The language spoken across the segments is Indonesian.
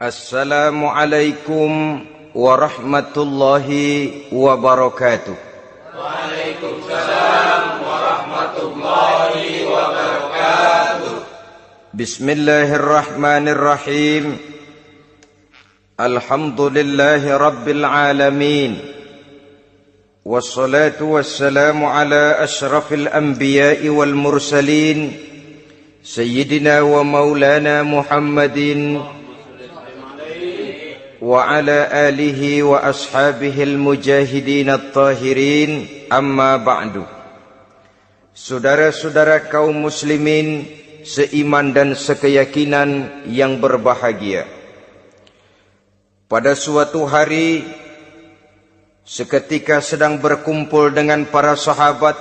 Assalamualaikum warahmatullahi wabarakatuh. Waalaikumsalam warahmatullahi wabarakatuh. Bismillahirrahmanirrahim. Alhamdulillahi rabbil alamin. Wassalatu wassalamu ala ashrafil anbiya'i wal mursalin, Sayyidina wa maulana Muhammadin wa ala alihi wa ashabihil mujahidin at-tahirin, amma ba'du. Saudara-saudara kaum muslimin seiman dan sekeyakinan yang berbahagia, pada suatu hari seketika sedang berkumpul dengan para sahabat,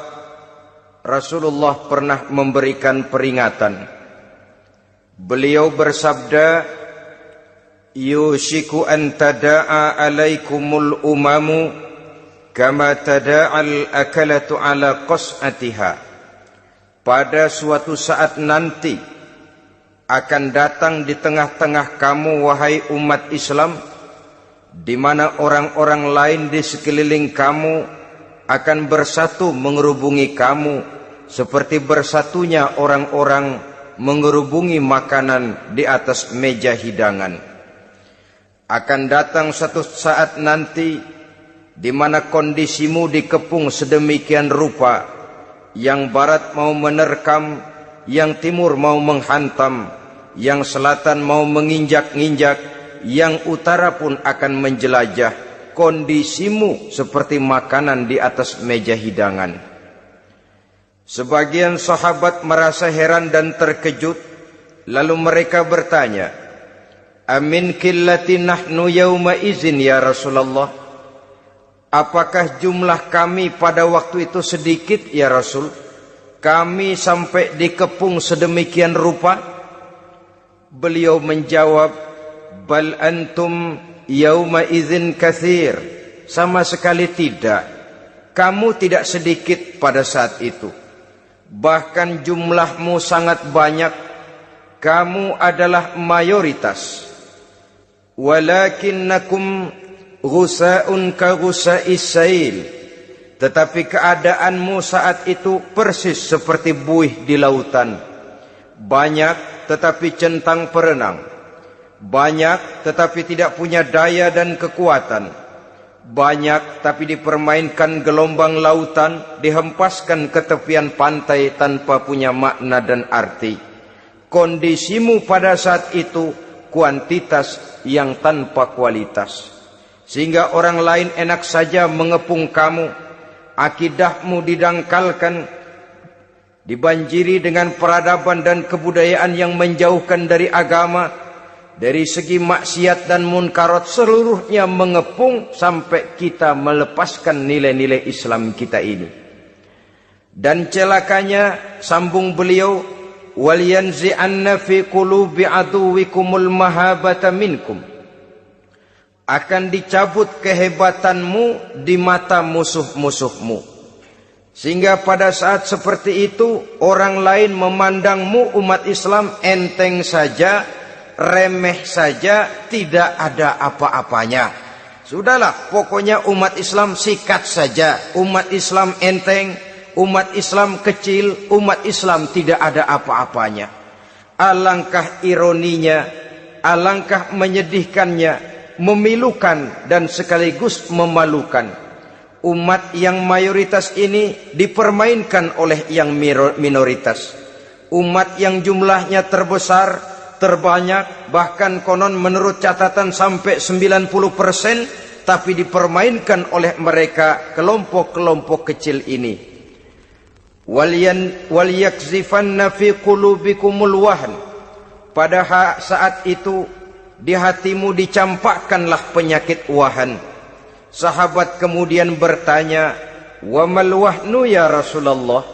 Rasulullah pernah memberikan peringatan. Beliau bersabda, yushiku an tada'a alaikumul umamu kama tada'al akalatu ala qas'atiha. Pada suatu saat nanti akan datang di tengah-tengah kamu, wahai umat Islam, di mana orang-orang lain di sekeliling kamu akan bersatu mengerubungi kamu seperti bersatunya orang-orang mengerubungi makanan di atas meja hidangan. Akan datang satu saat nanti di mana kondisimu dikepung sedemikian rupa, yang barat mau menerkam, yang timur mau menghantam, yang selatan mau menginjak-injak, yang utara pun akan menjelajah. Kondisimu seperti makanan di atas meja hidangan. Sebagian sahabat merasa heran dan terkejut, lalu mereka bertanya, amin qillati nahnu yawma izin ya Rasulullah? Apakah jumlah kami pada waktu itu sedikit ya Rasul? Kami sampai dikepung sedemikian rupa? Beliau menjawab, bal antum yawma izin kathir. Sama sekali tidak. Kamu tidak sedikit pada saat itu. Bahkan jumlahmu sangat banyak. Kamu adalah mayoritas. Walakinnakum ghusa'un ka ghusa'is sail. Tetapi keadaanmu saat itu persis seperti buih di lautan. Banyak tetapi centang perenang. Banyak tetapi tidak punya daya dan kekuatan. Banyak tapi dipermainkan gelombang lautan, dihempaskan ke tepian pantai tanpa punya makna dan arti. Kondisimu pada saat itu kuantitas yang tanpa kualitas, sehingga orang lain enak saja mengepung kamu. Akidahmu didangkalkan, dibanjiri dengan peradaban dan kebudayaan yang menjauhkan dari agama. Dari segi maksiat dan munkarat seluruhnya mengepung sampai kita melepaskan nilai-nilai Islam kita ini. Dan celakanya, sambung beliau, wal yanzi'anna fi qulubi aduwikumul mahabata minkum. Akan dicabut kehebatanmu di mata musuh-musuhmu, sehingga pada saat seperti itu orang lain memandangmu umat Islam enteng saja, remeh saja, tidak ada apa-apanya. Sudahlah, pokoknya umat Islam sikat saja. Umat Islam enteng, umat Islam kecil, umat Islam tidak ada apa-apanya. Alangkah ironinya, alangkah menyedihkannya, memilukan dan sekaligus memalukan. Umat yang mayoritas ini dipermainkan oleh yang minoritas. Umat yang jumlahnya terbesar, terbanyak, bahkan konon menurut catatan sampai 90%, tapi dipermainkan oleh mereka kelompok-kelompok kecil ini. Wal yakzifanna fi qulubikumul wahn. Pada saat itu di hatimu dicampakkanlah penyakit wahan. Sahabat kemudian bertanya, wa mal wahnu ya Rasulullah?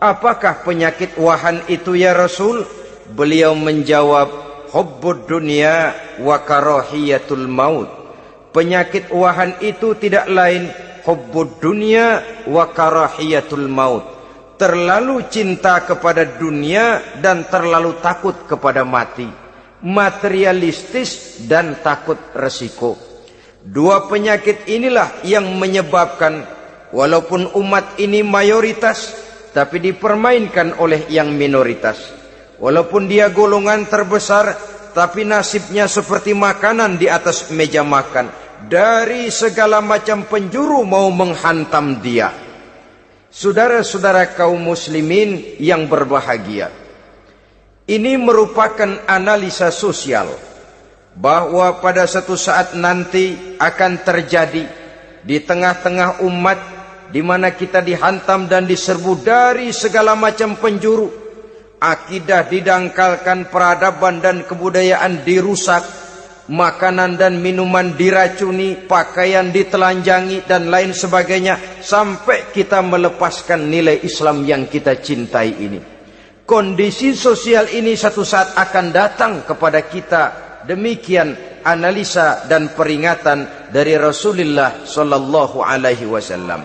Apakah penyakit wahan itu ya Rasul? Beliau menjawab, hubbud dunya wa karahiyatul maut. Penyakit wahan itu tidak lain hubbud dunya wa karahiyatul maut. Terlalu cinta kepada dunia dan terlalu takut kepada mati. materialistis dan takut resiko. Dua penyakit inilah yang menyebabkan walaupun umat ini mayoritas, tapi dipermainkan oleh yang minoritas. Walaupun dia golongan terbesar, tapi nasibnya seperti makanan di atas meja makan. Dari segala macam penjuru mau menghantam dia. Saudara-saudara kaum muslimin yang berbahagia, ini merupakan analisa sosial bahwa pada satu saat nanti akan terjadi di tengah-tengah umat di mana kita dihantam dan diserbu dari segala macam penjuru. Akidah didangkalkan, peradaban dan kebudayaan dirusak, makanan dan minuman diracuni, pakaian ditelanjangi dan lain sebagainya, sampai kita melepaskan nilai Islam yang kita cintai ini. Kondisi sosial ini satu saat akan datang kepada kita. Demikian analisa dan peringatan dari Rasulullah sallallahu alaihi wasallam.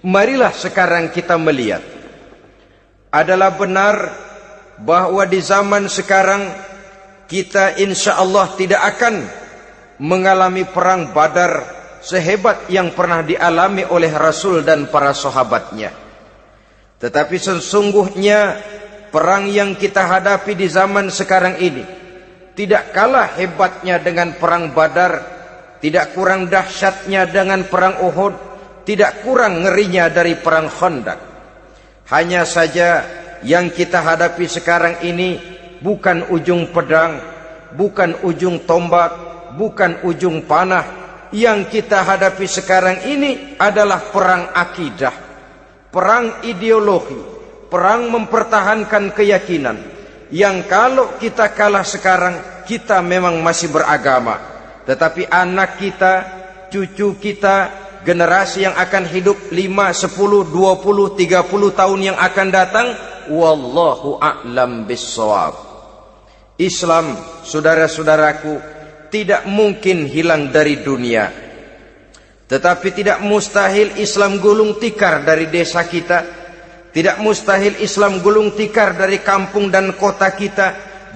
Marilah sekarang kita melihat, adalah benar bahwa di zaman sekarang kita insya Allah tidak akan mengalami perang Badar sehebat yang pernah dialami oleh Rasul dan para sahabatnya. Tetapi sesungguhnya perang yang kita hadapi di zaman sekarang ini tidak kalah hebatnya dengan perang Badar, tidak kurang dahsyatnya dengan perang Uhud, tidak kurang ngerinya dari perang Khandaq. Hanya saja yang kita hadapi sekarang ini bukan ujung pedang, bukan ujung tombak, bukan ujung panah. Yang kita hadapi sekarang ini adalah perang akidah, perang ideologi, perang mempertahankan keyakinan. Yang kalau kita kalah sekarang, kita memang masih beragama. Tetapi anak kita, cucu kita, generasi yang akan hidup 5, 10, 20, 30 tahun yang akan datang, wallahu a'lam bissawab. Islam, saudara-saudaraku, tidak mungkin hilang dari dunia. Tetapi tidak mustahil Islam gulung tikar dari desa kita. Tidak mustahil Islam gulung tikar dari kampung dan kota kita,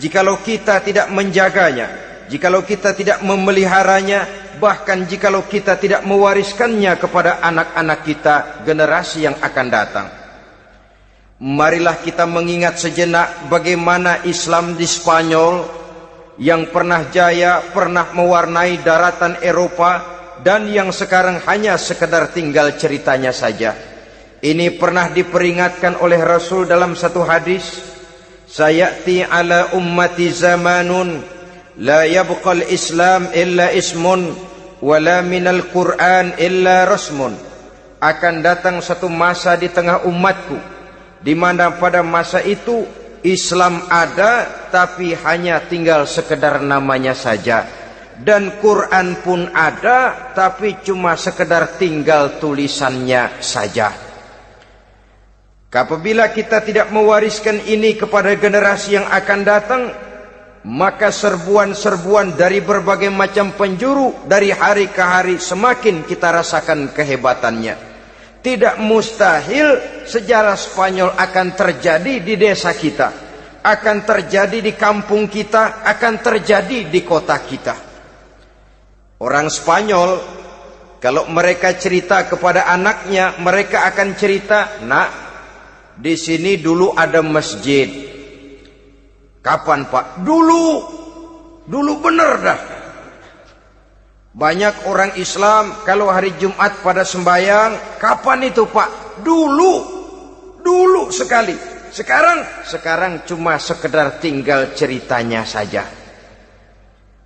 jikalau kita tidak menjaganya, jikalau kita tidak memeliharanya, bahkan jikalau kita tidak mewariskannya kepada anak-anak kita, generasi yang akan datang. Marilah kita mengingat sejenak bagaimana Islam di Spanyol yang pernah jaya, pernah mewarnai daratan Eropa, dan yang sekarang hanya sekedar tinggal ceritanya saja. Ini pernah diperingatkan oleh Rasul dalam satu hadis, sayati ala ummati zamanun la yabqal Islam illa ismun wala minal Quran illa rasmun. Akan datang satu masa di tengah umatku di mana pada masa itu Islam ada tapi hanya tinggal sekedar namanya saja, dan Quran pun ada tapi cuma sekedar tinggal tulisannya saja. Apabila kita tidak mewariskan ini kepada generasi yang akan datang, maka serbuan-serbuan dari berbagai macam penjuru dari hari ke hari semakin kita rasakan kehebatannya. Tidak mustahil sejarah Spanyol akan terjadi di desa kita, akan terjadi di kampung kita, akan terjadi di kota kita. Orang Spanyol kalau mereka cerita kepada anaknya, mereka akan cerita, "Nak, di sini dulu ada masjid." Kapan, Pak? Dulu bener dah. Banyak orang Islam kalau hari Jumat pada sembahyang, kapan itu, Pak? Dulu sekali. Sekarang cuma sekedar tinggal ceritanya saja.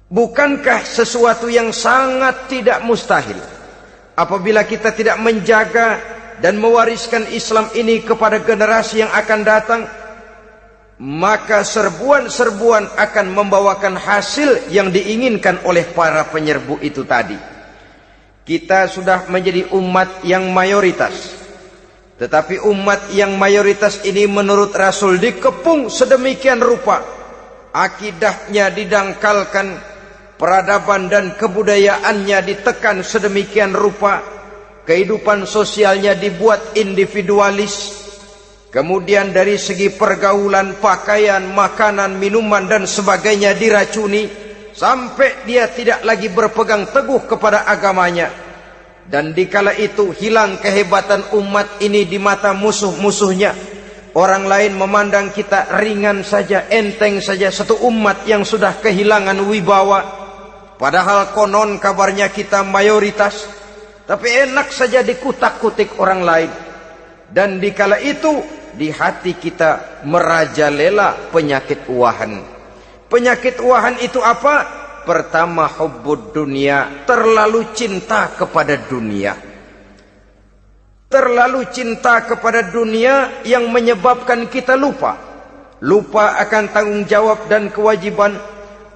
Bukankah sesuatu yang sangat tidak mustahil apabila kita tidak menjaga dan mewariskan Islam ini kepada generasi yang akan datang? Maka serbuan-serbuan akan membawakan hasil yang diinginkan oleh para penyerbu itu tadi. Kita sudah menjadi umat yang mayoritas, tetapi umat yang mayoritas ini menurut Rasul dikepung sedemikian rupa, akidahnya didangkalkan, peradaban dan kebudayaannya ditekan sedemikian rupa, kehidupan sosialnya dibuat individualis, Kemudian dari segi pergaulan, pakaian, makanan, minuman dan sebagainya diracuni, sampai dia tidak lagi berpegang teguh kepada agamanya. Dan dikala itu hilang kehebatan umat ini di mata musuh-musuhnya. Orang lain memandang kita ringan saja, enteng saja, satu umat yang sudah kehilangan wibawa. Padahal konon kabarnya kita mayoritas, tapi enak saja dikutak-kutik orang lain. Dan dikala itu di hati kita merajalela penyakit wahan. Penyakit wahan itu apa? Pertama, hubbud dunia, terlalu cinta kepada dunia. Terlalu cinta kepada dunia yang menyebabkan kita lupa akan tanggung jawab dan kewajiban,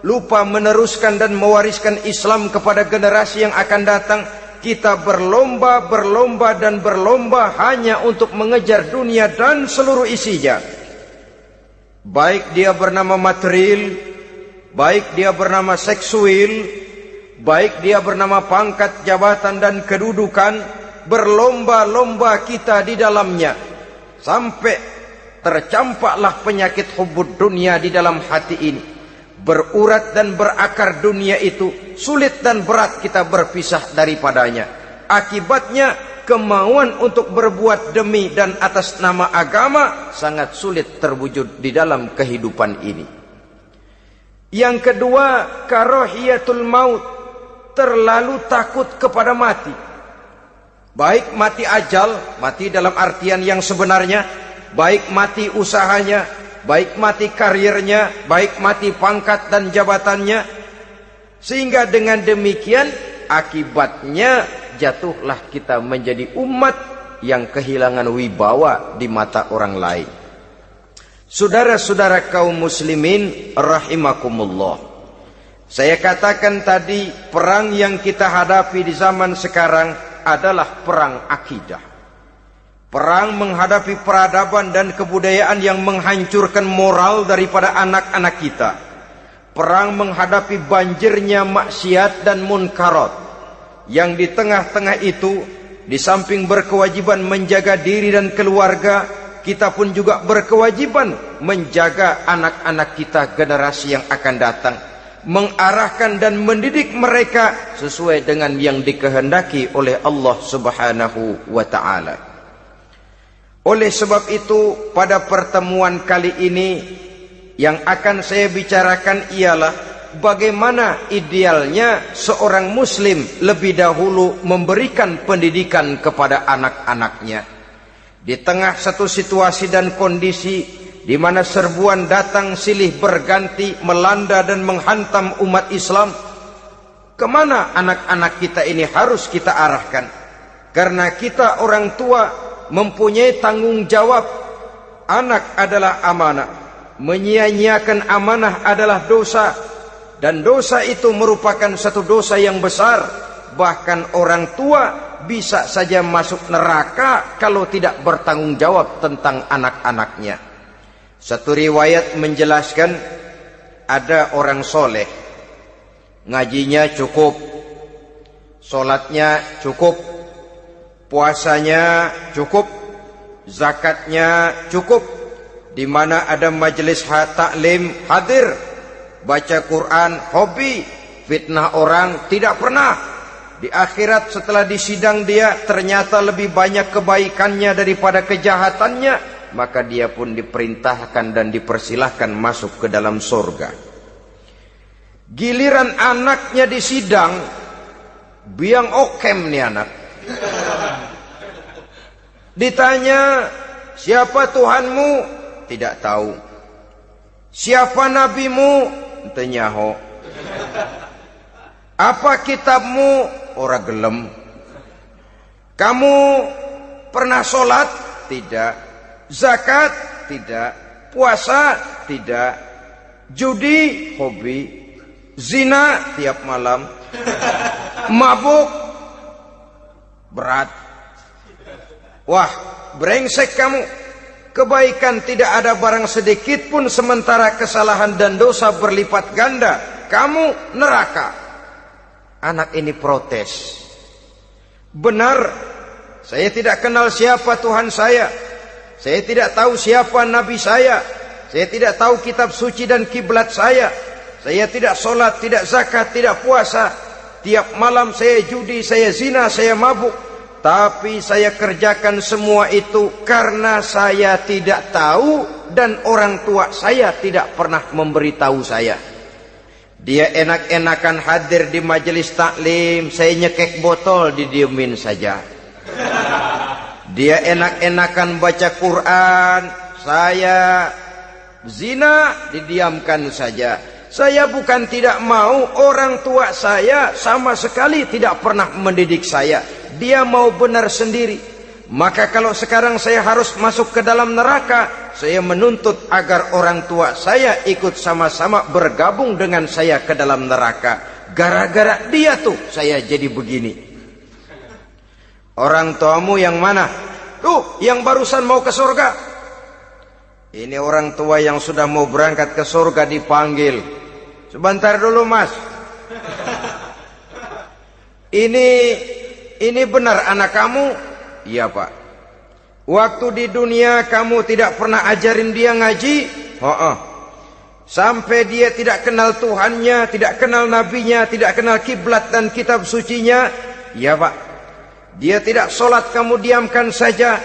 lupa meneruskan dan mewariskan Islam kepada generasi yang akan datang. Kita berlomba hanya untuk mengejar dunia dan seluruh isinya. Baik dia bernama material, baik dia bernama seksual, baik dia bernama pangkat, jabatan dan kedudukan, berlomba-lomba kita di dalamnya. Sampai tercampaklah penyakit hubbud dunia di dalam hati ini. Berurat dan berakar dunia itu, sulit dan berat kita berpisah daripadanya. Akibatnya kemauan untuk berbuat demi dan atas nama agama sangat sulit terwujud di dalam kehidupan ini. Yang kedua, karahiyatul maut, terlalu takut kepada mati. Baik mati ajal, mati dalam artian yang sebenarnya, baik mati usahanya, baik mati karirnya, baik mati pangkat dan jabatannya. Sehingga dengan demikian akibatnya jatuhlah kita menjadi umat yang kehilangan wibawa di mata orang lain. Saudara-saudara kaum muslimin rahimakumullah, saya katakan tadi, perang yang kita hadapi di zaman sekarang adalah perang akidah. Perang menghadapi peradaban dan kebudayaan yang menghancurkan moral daripada anak-anak kita. Perang menghadapi banjirnya maksiat dan munkarat. Yang di tengah-tengah itu, di samping berkewajiban menjaga diri dan keluarga, kita pun juga berkewajiban menjaga anak-anak kita, generasi yang akan datang. Mengarahkan dan mendidik mereka sesuai dengan yang dikehendaki oleh Allah Subhanahu wa ta'ala. Oleh sebab itu, pada pertemuan kali ini yang akan saya bicarakan ialah bagaimana idealnya seorang muslim lebih dahulu memberikan pendidikan kepada anak-anaknya. Di tengah satu situasi dan kondisi di mana serbuan datang silih berganti melanda dan menghantam umat Islam, kemana anak-anak kita ini harus kita arahkan? Karena kita orang tua mempunyai tanggung jawab. Anak adalah amanah, menyia-nyiakan amanah adalah dosa, dan dosa itu merupakan satu dosa yang besar. Bahkan orang tua bisa saja masuk neraka kalau tidak bertanggung jawab tentang anak-anaknya. Satu riwayat menjelaskan, ada orang soleh, ngajinya cukup, sholatnya cukup, puasanya cukup, zakatnya cukup, di mana ada majelis taklim hadir, baca Quran hobi, fitnah orang tidak pernah. Di akhirat setelah disidang dia ternyata lebih banyak kebaikannya daripada kejahatannya, maka dia pun diperintahkan dan dipersilahkan masuk ke dalam surga. Giliran anaknya disidang, biang okem nih anak. Ditanya, siapa Tuhanmu? Tidak tahu. Siapa nabimu? Tenyaho. Apa kitabmu? Ora gelem. Kamu pernah sholat? Tidak. Zakat? Tidak. Puasa? Tidak. Judi? Hobi. Zina? Tiap malam. Mabuk? Berat. Wah, brengsek kamu. Kebaikan tidak ada barang sedikit pun, sementara kesalahan dan dosa berlipat ganda. Kamu neraka. Anak ini protes. Benar, saya tidak kenal siapa Tuhan saya. Saya tidak tahu siapa nabi saya. Saya tidak tahu kitab suci dan kiblat saya. Saya tidak sholat, tidak zakat, tidak puasa. Tiap malam saya judi, saya zina, saya mabuk. Tapi saya kerjakan semua itu karena saya tidak tahu dan orang tua saya tidak pernah memberitahu saya. Dia enak-enakan hadir di majelis taklim, saya nyekek botol, didiemin saja. Dia enak-enakan baca Quran, saya zina, didiamkan saja. Saya bukan tidak mau, orang tua saya sama sekali tidak pernah mendidik saya. Dia mau benar sendiri. Maka kalau sekarang saya harus masuk ke dalam neraka, saya menuntut agar orang tua saya ikut sama-sama bergabung dengan saya ke dalam neraka. Gara-gara dia tuh saya jadi begini. Orang tuamu yang mana? Tuh, yang barusan mau ke surga. Ini orang tua yang sudah mau berangkat ke surga dipanggil. Sebentar dulu, Mas. Ini benar anak kamu? Iya, Pak. Waktu di dunia kamu tidak pernah ajarin dia ngaji? Sampai dia tidak kenal Tuhannya, tidak kenal nabinya, tidak kenal kiblat dan kitab sucinya? Iya, Pak. Dia tidak sholat, kamu diamkan saja.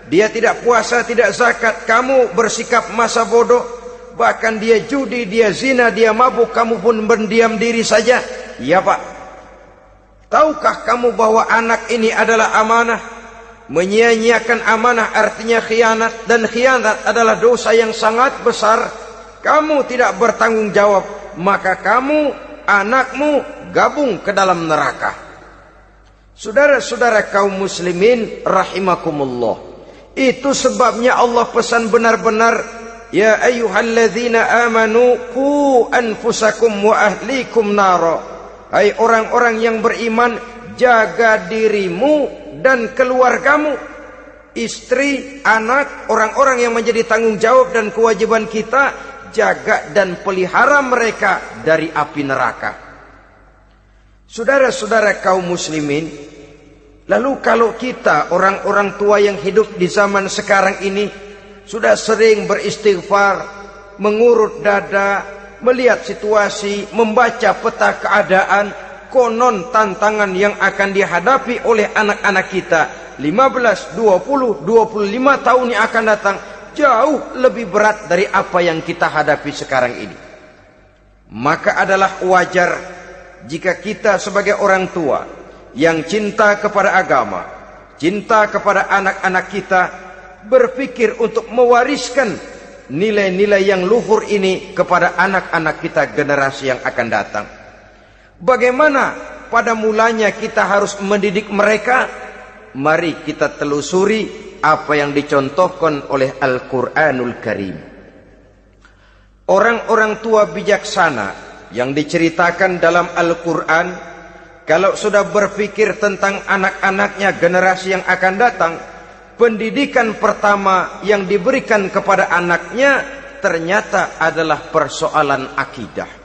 Dia tidak puasa, tidak zakat, kamu bersikap masa bodoh. Bahkan dia judi, dia zina, dia mabuk, kamu pun berdiam diri saja. Iya, Pak. Tahukah kamu bahwa anak ini adalah amanah? Menyia-nyiakan amanah artinya khianat, dan khianat adalah dosa yang sangat besar. Kamu tidak bertanggung jawab, maka kamu, anakmu gabung ke dalam neraka. Saudara-saudara kaum muslimin rahimakumullah. Itu sebabnya Allah pesan benar-benar, ya ayyuhalladzina amanu qu anfusakum wa ahlikum nara. Hai orang-orang yang beriman, jaga dirimu dan keluargamu, istri, anak, orang-orang yang menjadi tanggung jawab dan kewajiban kita, jaga dan pelihara mereka dari api neraka. Saudara-saudara kaum muslimin, lalu kalau kita orang-orang tua yang hidup di zaman sekarang ini sudah sering beristighfar, mengurut dada, melihat situasi, membaca peta keadaan, konon tantangan yang akan dihadapi oleh anak-anak kita 15, 20, 25 tahun yang akan datang jauh lebih berat dari apa yang kita hadapi sekarang ini. Maka adalah wajar jika kita sebagai orang tua yang cinta kepada agama, cinta kepada anak-anak kita, berpikir untuk mewariskan nilai-nilai yang luhur ini kepada anak-anak kita generasi yang akan datang. Bagaimana pada mulanya kita harus mendidik mereka? Mari kita telusuri apa yang dicontohkan oleh Al-Quranul Karim. Orang-orang tua bijaksana yang diceritakan dalam Al-Quran, kalau sudah berpikir tentang anak-anaknya generasi yang akan datang, pendidikan pertama yang diberikan kepada anaknya ternyata adalah persoalan akidah.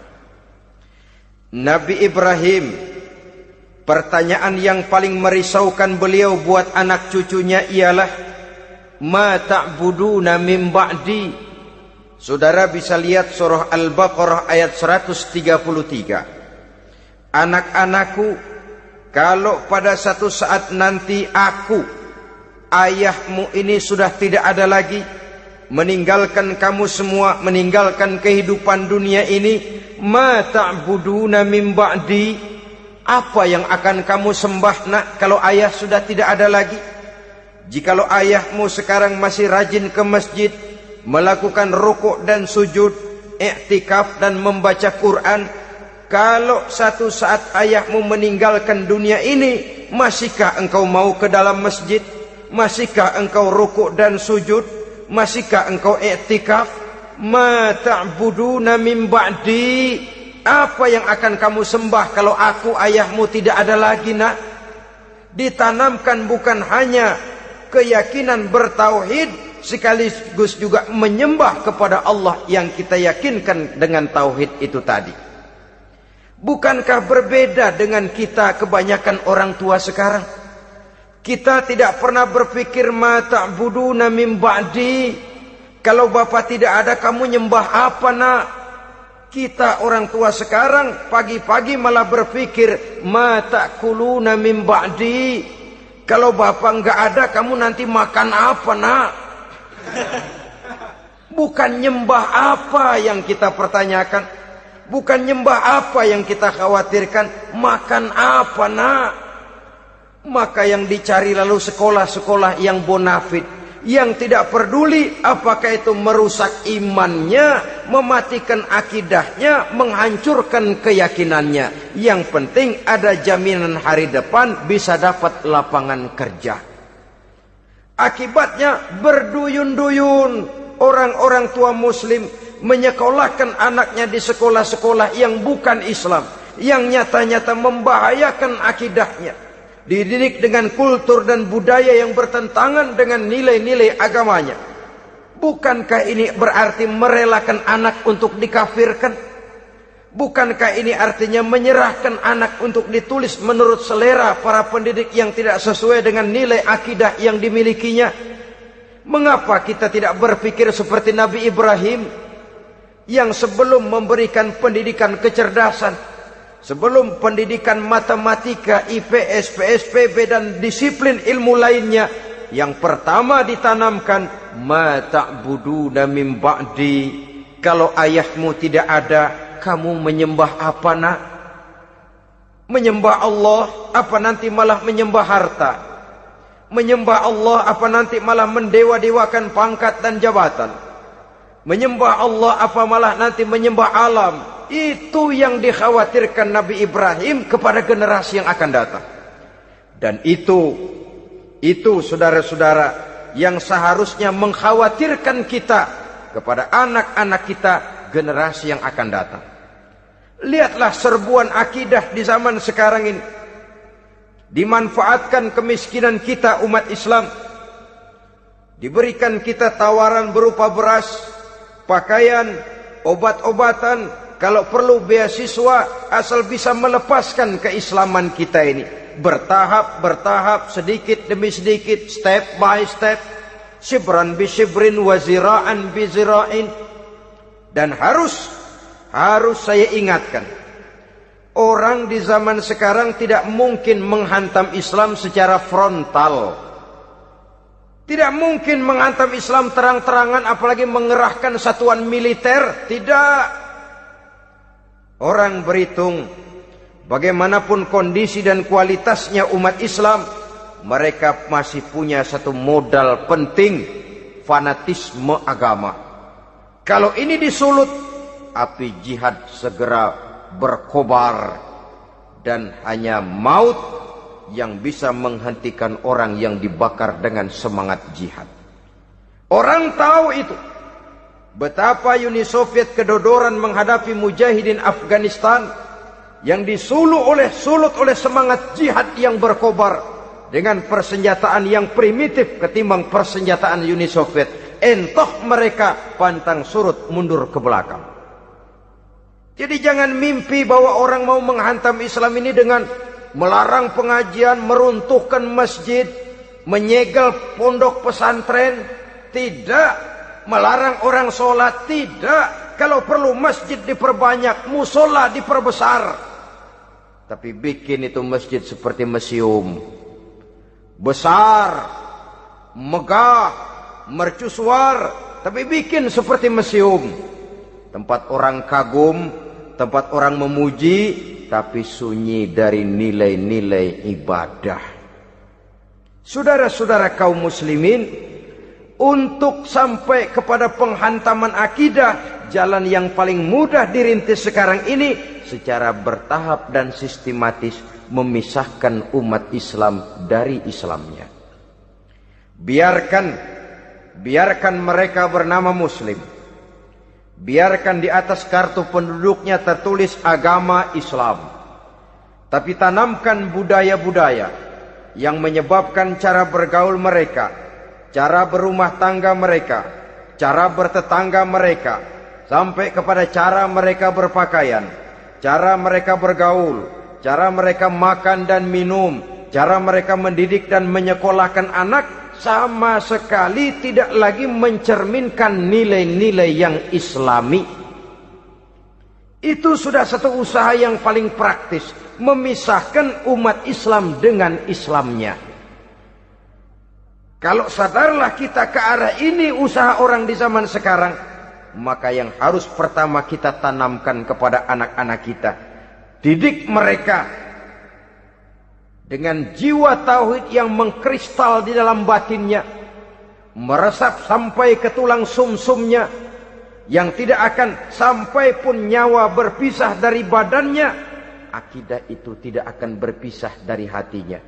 Nabi Ibrahim, pertanyaan yang paling merisaukan beliau buat anak cucunya ialah, ma ta'buduna min ba'di. Saudara bisa lihat surah Al-Baqarah ayat 133. Anak-anakku, kalau pada satu saat nanti aku, ayahmu ini sudah tidak ada lagi, meninggalkan kamu semua, meninggalkan kehidupan dunia ini, ma ta'buduna min ba'di, apa yang akan kamu sembah nak kalau ayah sudah tidak ada lagi? Jikalau ayahmu sekarang masih rajin ke masjid, melakukan rukuk dan sujud, i'tikaf dan membaca Quran, kalau satu saat ayahmu meninggalkan dunia ini, masihkah engkau mau ke dalam masjid? Masihkah engkau rukuk dan sujud? Masihkah engkau i'tikaf? Ma ta'buduna min ba'di, apa yang akan kamu sembah kalau aku ayahmu tidak ada lagi nak? Ditanamkan bukan hanya keyakinan bertauhid, sekaligus juga menyembah kepada Allah yang kita yakinkan dengan tauhid itu tadi. Bukankah berbeda dengan kita kebanyakan orang tua sekarang? Kita tidak pernah berpikir ma ta'buduna min ba'di. Kalau bapak tidak ada, kamu nyembah apa nak? Kita orang tua sekarang pagi-pagi malah berpikir ma ta'kuluna min ba'di. Kalau bapak enggak ada, kamu nanti makan apa nak? Bukan nyembah apa yang kita pertanyakan, bukan nyembah apa yang kita khawatirkan, makan apa nak? Maka yang dicari lalu sekolah-sekolah yang bonafit, yang tidak peduli apakah itu merusak imannya, mematikan akidahnya, menghancurkan keyakinannya. Yang penting ada jaminan hari depan bisa dapat lapangan kerja. Akibatnya berduyun-duyun orang-orang tua muslim menyekolahkan anaknya di sekolah-sekolah yang bukan Islam, yang nyata-nyata membahayakan akidahnya. Dididik dengan kultur dan budaya yang bertentangan dengan nilai-nilai agamanya. Bukankah ini berarti merelakan anak untuk dikafirkan? Bukankah ini artinya menyerahkan anak untuk ditulis menurut selera para pendidik yang tidak sesuai dengan nilai akidah yang dimilikinya? Mengapa kita tidak berpikir seperti Nabi Ibrahim yang sebelum memberikan pendidikan kecerdasan, sebelum pendidikan matematika, IPS, PSPB dan disiplin ilmu lainnya, yang pertama ditanamkan ma ta'buduna min ba'di. Kalau ayahmu tidak ada, kamu menyembah apa nak? Menyembah Allah apa nanti malah menyembah harta? Menyembah Allah apa nanti malah mendewa-dewakan pangkat dan jabatan? Menyembah Allah apa malah nanti menyembah alam? Itu yang dikhawatirkan Nabi Ibrahim kepada generasi yang akan datang. Dan itu saudara-saudara yang seharusnya mengkhawatirkan kita kepada anak-anak kita, generasi yang akan datang. Lihatlah serbuan akidah di zaman sekarang ini. Dimanfaatkan kemiskinan kita umat Islam. Diberikan kita tawaran berupa beras, pakaian, obat-obatan, kalau perlu beasiswa, asal bisa melepaskan keislaman kita ini. Bertahap, sedikit demi sedikit, step by step, shibran bi shibrin wa zira'an bi zira'in. Dan harus saya ingatkan, orang di zaman sekarang tidak mungkin menghantam Islam secara frontal. Tidak mungkin menghantam Islam terang-terangan, apalagi mengerahkan satuan militer. Tidak. Orang berhitung bagaimanapun kondisi dan kualitasnya umat Islam, mereka masih punya satu modal penting, fanatisme agama. Kalau ini disulut, api jihad segera berkobar, dan hanya maut yang bisa menghentikan orang yang dibakar dengan semangat jihad. Orang tahu itu. Betapa Uni Soviet kedodoran menghadapi mujahidin Afghanistan yang disulut oleh semangat jihad yang berkobar dengan persenjataan yang primitif ketimbang persenjataan Uni Soviet. Entah mereka pantang surut mundur ke belakang. Jadi jangan mimpi bahwa orang mau menghantam Islam ini dengan melarang pengajian, meruntuhkan masjid, menyegel pondok pesantren. Tidak. Melarang orang sholat. Tidak. Kalau perlu masjid diperbanyak, musola diperbesar. Tapi bikin itu masjid seperti museum. Besar, megah, mercusuar, tapi bikin seperti museum. Tempat orang kagum, tempat orang memuji, tapi sunyi dari nilai-nilai ibadah. Saudara-saudara kaum muslimin, untuk sampai kepada penghantaman akidah, jalan yang paling mudah dirintis sekarang ini secara bertahap dan sistematis, memisahkan umat Islam dari Islamnya. Biarkan mereka bernama Muslim. Biarkan di atas kartu penduduknya tertulis agama Islam. Tapi tanamkan budaya-budaya yang menyebabkan cara bergaul mereka, cara berumah tangga mereka, cara bertetangga mereka, sampai kepada cara mereka berpakaian, cara mereka bergaul, cara mereka makan dan minum, cara mereka mendidik dan menyekolahkan anak sama sekali tidak lagi mencerminkan nilai-nilai yang islami. Itu sudah satu usaha yang paling praktis, memisahkan umat Islam dengan Islamnya. Kalau sadarlah kita ke arah ini usaha orang di zaman sekarang, maka yang harus pertama kita tanamkan kepada anak-anak kita, didik mereka dengan jiwa tauhid yang mengkristal di dalam batinnya, meresap sampai ke tulang sumsumnya, yang tidak akan sampai pun nyawa berpisah dari badannya, akidah itu tidak akan berpisah dari hatinya.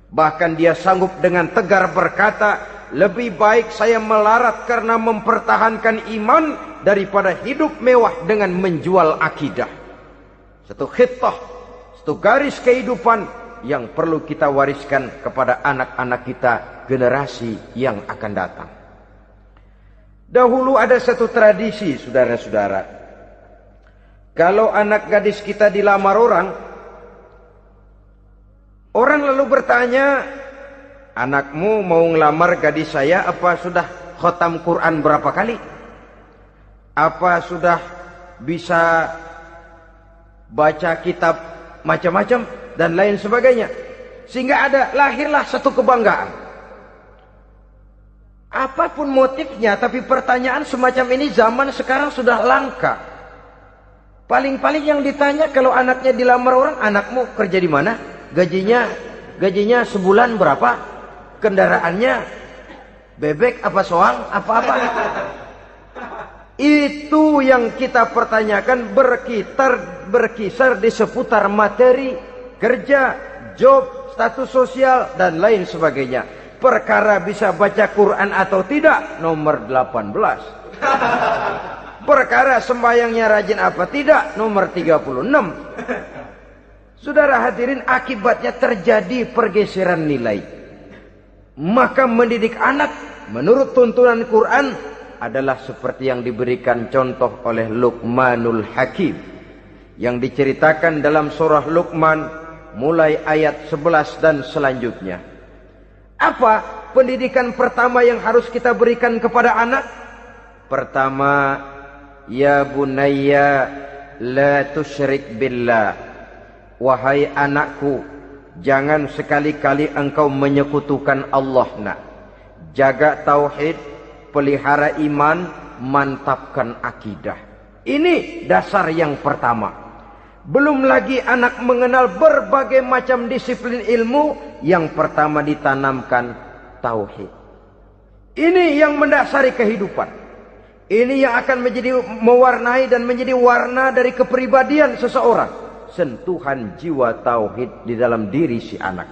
Bahkan dia sanggup dengan tegar berkata, lebih baik saya melarat karena mempertahankan iman daripada hidup mewah dengan menjual akidah. Satu khittah, satu garis kehidupan yang perlu kita wariskan kepada anak-anak kita, generasi yang akan datang. Dahulu ada satu tradisi, saudara-saudara. Kalau anak gadis kita dilamar orang, orang lalu bertanya, anakmu mau ngelamar gadis saya, apa sudah khatam Quran berapa kali? Apa sudah bisa baca kitab macam-macam dan lain sebagainya? Sehingga lahirlah satu kebanggaan. Apapun motifnya, tapi pertanyaan semacam ini zaman sekarang sudah langka. Paling-paling yang ditanya kalau anaknya dilamar orang, anakmu kerja di mana? Gajinya sebulan berapa? Kendaraannya bebek apa soang? Apa-apa? Itu yang kita pertanyakan, berkisar di seputar materi, kerja, job, status sosial, dan lain sebagainya. Perkara bisa baca Quran atau tidak, nomor 18. Perkara sembahyangnya rajin apa tidak, nomor 36. Saudara hadirin, akibatnya terjadi pergeseran nilai. Maka mendidik anak menurut tuntunan Quran adalah seperti yang diberikan contoh oleh Luqmanul Hakim, yang diceritakan dalam surah Luqman mulai ayat 11 dan selanjutnya. Apa pendidikan pertama yang harus kita berikan kepada anak? Pertama, ya bunayya la tusyrik billah. Wahai anakku, jangan sekali-kali engkau menyekutukan Allah nak. Jaga tauhid, pelihara iman, mantapkan akidah. Ini dasar yang pertama. Belum lagi anak mengenal berbagai macam disiplin ilmu, yang pertama ditanamkan tauhid. Ini yang mendasari kehidupan. Ini yang akan mewarnai dan menjadi warna dari kepribadian seseorang. Sentuhan jiwa tauhid di dalam diri si anak.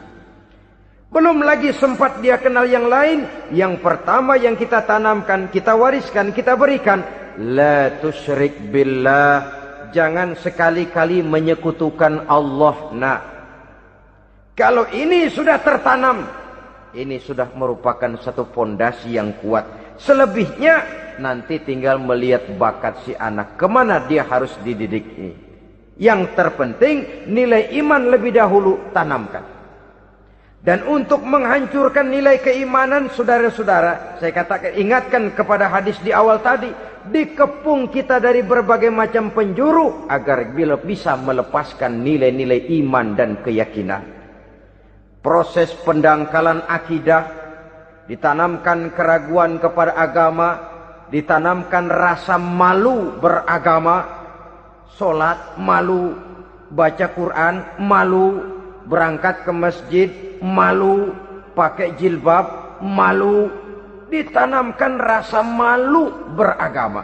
Belum lagi sempat dia kenal yang lain. Yang pertama yang kita tanamkan, kita wariskan, kita berikan, la tusyrik billah. Jangan sekali-kali menyekutukan Allah nak. Kalau ini sudah tertanam, ini sudah merupakan satu fondasi yang kuat. Selebihnya nanti tinggal melihat bakat si anak, kemana dia harus dididik ini. Yang terpenting nilai iman lebih dahulu tanamkan. Dan untuk menghancurkan nilai keimanan, saudara-saudara, saya katakan, ingatkan kepada hadis di awal tadi, dikepung kita dari berbagai macam penjuru agar bisa melepaskan nilai-nilai iman dan keyakinan. Proses pendangkalan akidah, ditanamkan keraguan kepada agama, ditanamkan rasa malu beragama, sholat malu, baca Quran malu, berangkat ke masjid malu, pakai jilbab malu. Ditanamkan rasa malu beragama,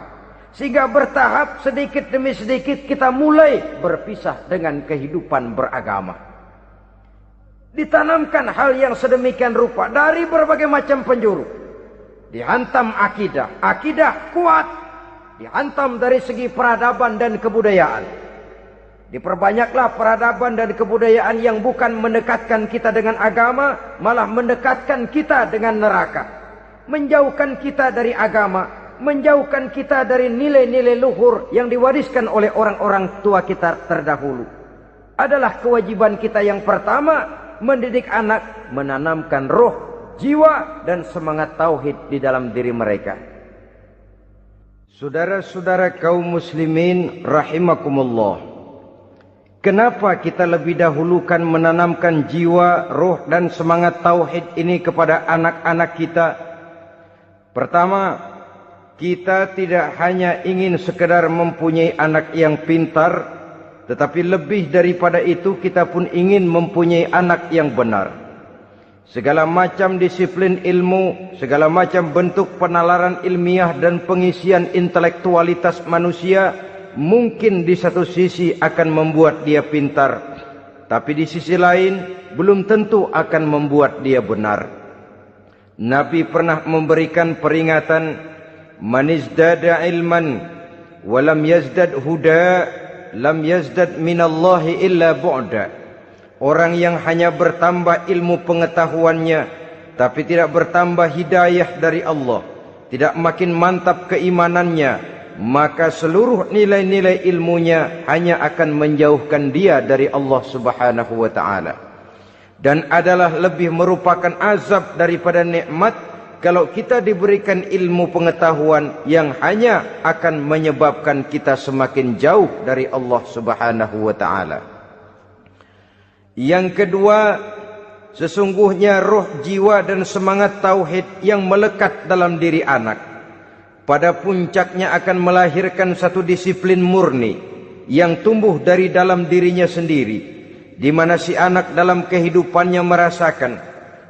sehingga bertahap sedikit demi sedikit kita mulai berpisah dengan kehidupan beragama. Ditanamkan hal yang sedemikian rupa dari berbagai macam penjuru. Dihantam akidah, akidah kuat, dihantam dari segi peradaban dan kebudayaan. Diperbanyaklah peradaban dan kebudayaan yang bukan mendekatkan kita dengan agama, malah mendekatkan kita dengan neraka. Menjauhkan kita dari agama, menjauhkan kita dari nilai-nilai luhur yang diwariskan oleh orang-orang tua kita terdahulu. Adalah kewajiban kita yang pertama mendidik anak, menanamkan roh, jiwa dan semangat tauhid di dalam diri mereka. Saudara-saudara kaum muslimin rahimakumullah. Kenapa kita lebih dahulukan menanamkan jiwa, roh dan semangat tauhid ini kepada anak-anak kita? Pertama, kita tidak hanya ingin sekedar mempunyai anak yang pintar, tetapi lebih daripada itu kita pun ingin mempunyai anak yang benar. Segala macam disiplin ilmu, segala macam bentuk penalaran ilmiah dan pengisian intelektualitas manusia mungkin di satu sisi akan membuat dia pintar, tapi di sisi lain belum tentu akan membuat dia benar. Nabi pernah memberikan peringatan, man izdada ilman walam yazdad huda lam yazdad minallahi illa bu'da. Orang yang hanya bertambah ilmu pengetahuannya tapi tidak bertambah hidayah dari Allah, tidak makin mantap keimanannya, maka seluruh nilai-nilai ilmunya hanya akan menjauhkan dia dari Allah Subhanahu wa ta'ala. Dan adalah lebih merupakan azab daripada nikmat kalau kita diberikan ilmu pengetahuan yang hanya akan menyebabkan kita semakin jauh dari Allah Subhanahu wa ta'ala. Yang kedua, sesungguhnya roh, jiwa dan semangat tauhid yang melekat dalam diri anak pada puncaknya akan melahirkan satu disiplin murni yang tumbuh dari dalam dirinya sendiri, di mana si anak dalam kehidupannya merasakan,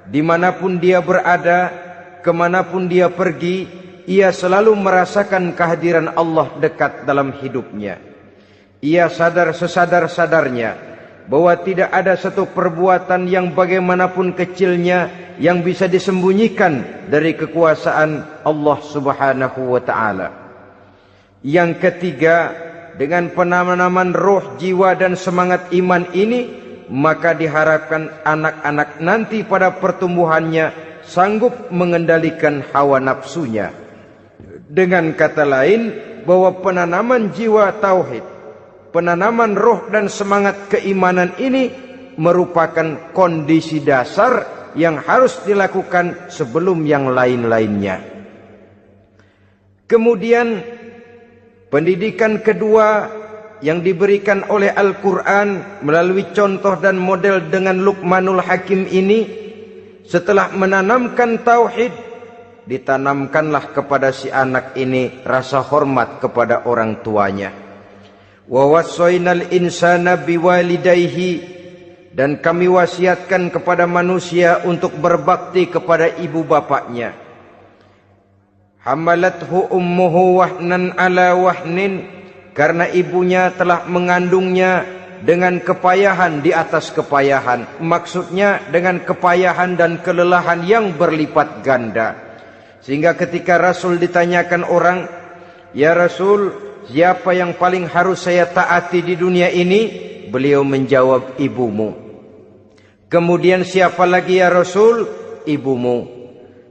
dimanapun dia berada, kemanapun dia pergi, ia selalu merasakan kehadiran Allah dekat dalam hidupnya. Ia sadar sesadar-sadarnya bahwa tidak ada satu perbuatan yang bagaimanapun kecilnya yang bisa disembunyikan dari kekuasaan Allah Subhanahu wa ta'ala. Yang ketiga, dengan penanaman roh, jiwa dan semangat iman ini, maka diharapkan anak-anak nanti pada pertumbuhannya sanggup mengendalikan hawa nafsunya. Dengan kata lain, bahwa penanaman jiwa tauhid, penanaman roh dan semangat keimanan ini merupakan kondisi dasar yang harus dilakukan sebelum yang lain-lainnya. Kemudian pendidikan kedua yang diberikan oleh Al-Quran melalui contoh dan model dengan Luqmanul Hakim ini, setelah menanamkan tauhid, ditanamkanlah kepada si anak ini rasa hormat kepada orang tuanya. Wa wassaynal insana biwalidayhi, dan kami wasiatkan kepada manusia untuk berbakti kepada ibu bapaknya. Hamalathu ummuhu wahnan ala wahnin, karena ibunya telah mengandungnya dengan kepayahan di atas kepayahan. Maksudnya dengan kepayahan dan kelelahan yang berlipat ganda. Sehingga ketika Rasul ditanyakan orang, ya Rasul, siapa yang paling harus saya taati di dunia ini? Beliau menjawab, ibumu. Kemudian siapa lagi ya Rasul? Ibumu.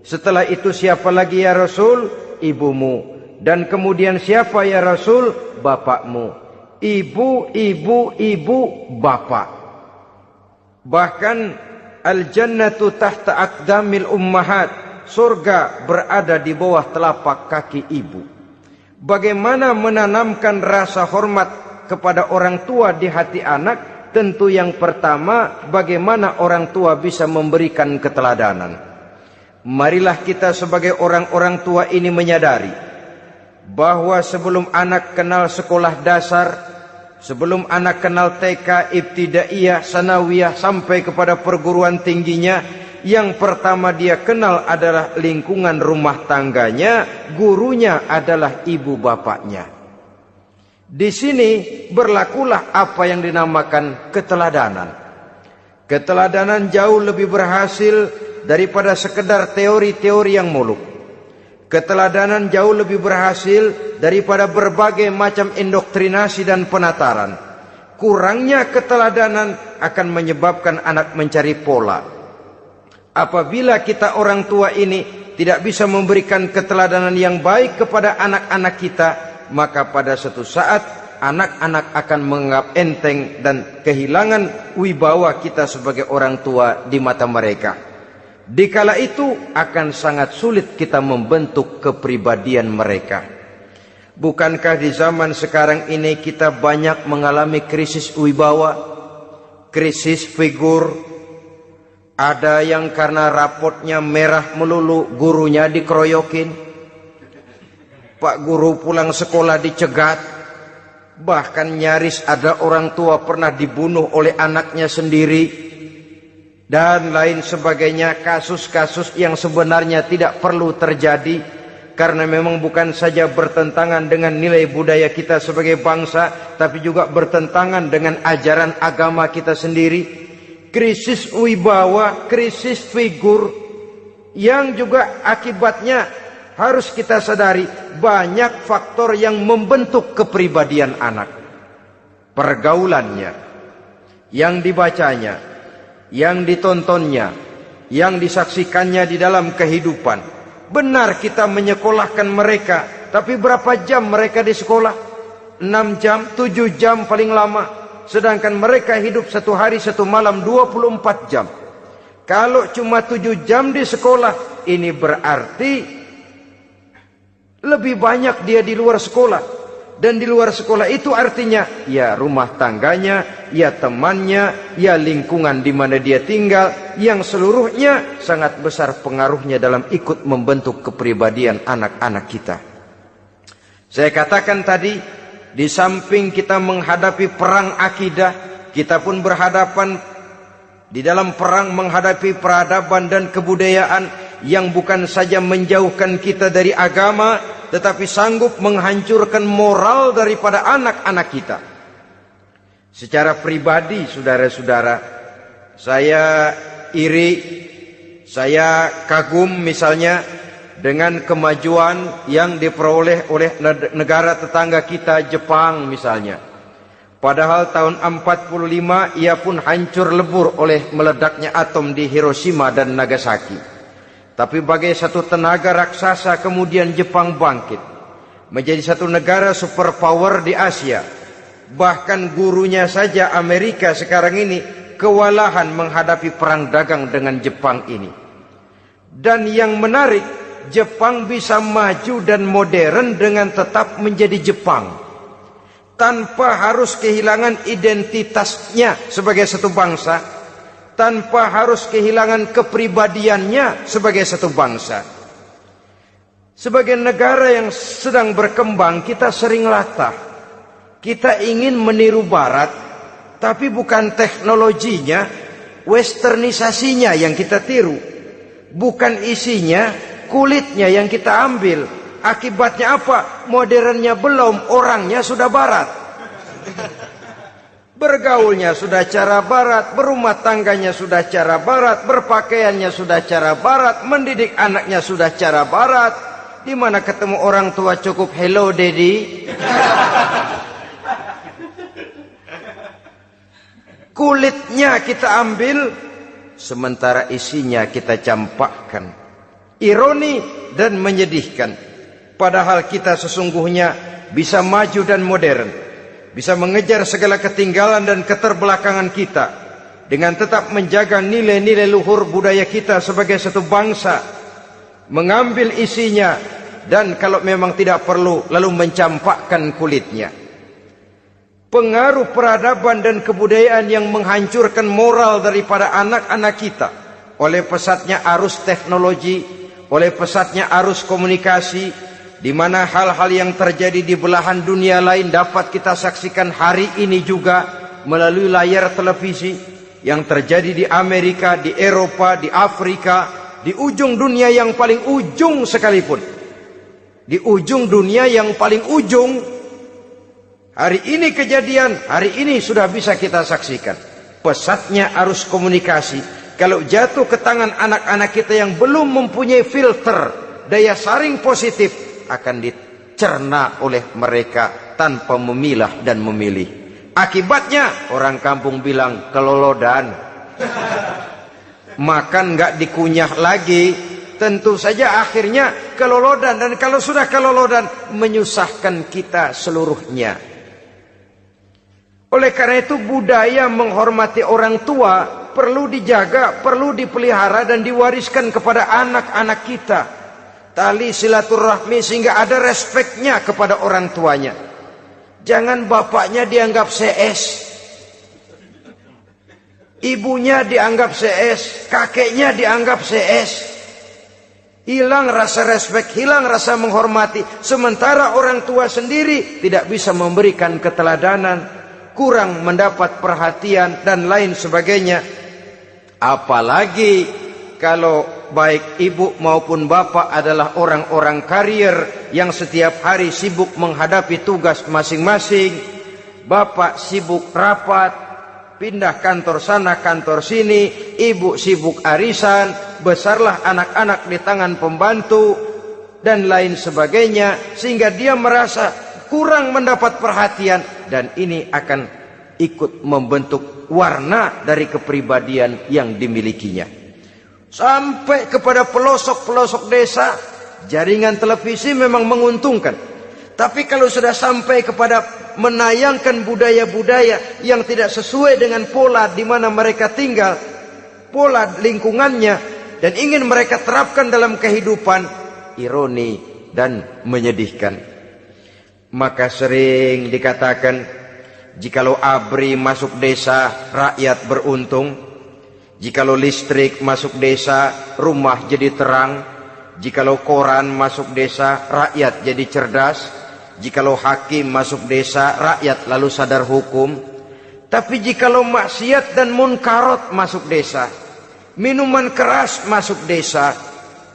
Setelah itu siapa lagi ya Rasul? Ibumu. Dan kemudian siapa ya Rasul? Bapakmu. Ibu, ibu, ibu, bapak. Bahkan al-jannatu tahta aqdamil ummahat, surga berada di bawah telapak kaki ibu. Bagaimana menanamkan rasa hormat kepada orang tua di hati anak? Tentu yang pertama, bagaimana orang tua bisa memberikan keteladanan. Marilah kita sebagai orang-orang tua ini menyadari bahwa sebelum anak kenal sekolah dasar, sebelum anak kenal TK, ibtidaiyah, sanawiyah sampai kepada perguruan tingginya, yang pertama dia kenal adalah lingkungan rumah tangganya, gurunya adalah ibu bapaknya. Di sini berlakulah apa yang dinamakan keteladanan. Keteladanan jauh lebih berhasil daripada sekedar teori-teori yang muluk. Keteladanan jauh lebih berhasil daripada berbagai macam indoktrinasi dan penataran. Kurangnya keteladanan akan menyebabkan anak mencari pola. Apabila kita orang tua ini tidak bisa memberikan keteladanan yang baik kepada anak-anak kita, maka pada suatu saat anak-anak akan menganggap enteng dan kehilangan wibawa kita sebagai orang tua di mata mereka. Dikala itu akan sangat sulit kita membentuk kepribadian mereka. Bukankah di zaman sekarang ini kita banyak mengalami krisis wibawa, krisis figur? Ada yang karena rapotnya merah melulu gurunya dikeroyokin, Pak Guru pulang sekolah dicegat, bahkan nyaris ada orang tua pernah dibunuh oleh anaknya sendiri, dan lain sebagainya. Kasus-kasus yang sebenarnya tidak perlu terjadi, karena memang bukan saja bertentangan dengan nilai budaya kita sebagai bangsa, tapi juga bertentangan dengan ajaran agama kita sendiri. Krisis wibawa, krisis figur, yang juga akibatnya harus kita sadari banyak faktor yang membentuk kepribadian anak. Pergaulannya, yang dibacanya, yang ditontonnya, yang disaksikannya di dalam kehidupan. Benar kita menyekolahkan mereka, tapi berapa jam mereka di sekolah? 6 jam, 7 jam paling lama. Sedangkan mereka hidup 1 hari 1 malam 24 jam. Kalau cuma 7 jam di sekolah, ini berarti lebih banyak dia di luar sekolah. Dan di luar sekolah itu artinya ya rumah tangganya, ya temannya, ya lingkungan di mana dia tinggal, yang seluruhnya sangat besar pengaruhnya dalam ikut membentuk kepribadian anak-anak kita. Saya katakan tadi, di samping kita menghadapi perang akidah, kita pun berhadapan di dalam perang menghadapi peradaban dan kebudayaan yang bukan saja menjauhkan kita dari agama, tetapi sanggup menghancurkan moral daripada anak-anak kita. Secara pribadi, saudara-saudara, saya iri, saya kagum misalnya dengan kemajuan yang diperoleh oleh negara tetangga kita, Jepang misalnya. Padahal tahun 45 ia pun hancur lebur oleh meledaknya atom di Hiroshima dan Nagasaki. Tapi bagai satu tenaga raksasa kemudian Jepang bangkit menjadi satu negara superpower di Asia. Bahkan gurunya saja Amerika sekarang ini kewalahan menghadapi perang dagang dengan Jepang ini. Dan yang menarik, Jepang bisa maju dan modern dengan tetap menjadi Jepang, tanpa harus kehilangan identitasnya sebagai satu bangsa, tanpa harus kehilangan kepribadiannya sebagai satu bangsa. Sebagai negara yang sedang berkembang, kita sering latah. Kita ingin meniru Barat, tapi bukan teknologinya, westernisasinya yang kita tiru, bukan isinya, kulitnya yang kita ambil. Akibatnya apa? Modernnya belum, orangnya sudah Barat. Bergaulnya sudah cara Barat, berumah tangganya sudah cara Barat, berpakaiannya sudah cara Barat, mendidik anaknya sudah cara Barat. Di mana ketemu orang tua cukup hello daddy. Kulitnya kita ambil, sementara isinya kita campakkan. Ironi dan menyedihkan. Padahal kita sesungguhnya bisa maju dan modern, bisa mengejar segala ketinggalan dan keterbelakangan kita, dengan tetap menjaga nilai-nilai luhur budaya kita sebagai satu bangsa, mengambil isinya, dan kalau memang tidak perlu, lalu mencampakkan kulitnya. Pengaruh peradaban dan kebudayaan yang menghancurkan moral daripada anak-anak kita oleh pesatnya arus teknologi, oleh pesatnya arus komunikasi, di mana hal-hal yang terjadi di belahan dunia lain dapat kita saksikan hari ini juga melalui layar televisi, yang terjadi di Amerika, di Eropa, di Afrika, di ujung dunia yang paling ujung sekalipun. Di ujung dunia yang paling ujung, hari ini kejadian, hari ini sudah bisa kita saksikan. Pesatnya arus komunikasi, kalau jatuh ke tangan anak-anak kita yang belum mempunyai filter, daya saring positif, akan dicerna oleh mereka tanpa memilah dan memilih. Akibatnya orang kampung bilang kelolodan. Makan nggak dikunyah lagi, tentu saja akhirnya kelolodan. Dan kalau sudah kelolodan, menyusahkan kita seluruhnya. Oleh karena itu budaya menghormati orang tua perlu dijaga, perlu dipelihara dan diwariskan kepada anak-anak kita. Tali silaturahmi sehingga ada respeknya kepada orang tuanya. Jangan bapaknya dianggap CS, ibunya dianggap CS, kakeknya dianggap CS. Hilang rasa respek, hilang rasa menghormati. Sementara orang tua sendiri tidak bisa memberikan keteladanan, kurang mendapat perhatian dan lain sebagainya. Apalagi kalau baik ibu maupun bapak adalah orang-orang karier yang setiap hari sibuk menghadapi tugas masing-masing. Bapak sibuk rapat, pindah kantor sana kantor sini, ibu sibuk arisan, besarlah anak-anak di tangan pembantu dan lain sebagainya, sehingga dia merasa kurang mendapat perhatian, dan ini akan ikut membentuk warna dari kepribadian yang dimilikinya. Sampai kepada pelosok-pelosok desa, jaringan televisi memang menguntungkan. Tapi kalau sudah sampai kepada menayangkan budaya-budaya yang tidak sesuai dengan pola di mana mereka tinggal, pola lingkungannya, dan ingin mereka terapkan dalam kehidupan, ironi dan menyedihkan. Maka sering dikatakan, jikalau ABRI masuk desa, rakyat beruntung. Jikalau listrik masuk desa, rumah jadi terang. Jikalau koran masuk desa, rakyat jadi cerdas. Jikalau hakim masuk desa, rakyat lalu sadar hukum. Tapi jikalau maksiat dan munkarot masuk desa, minuman keras masuk desa,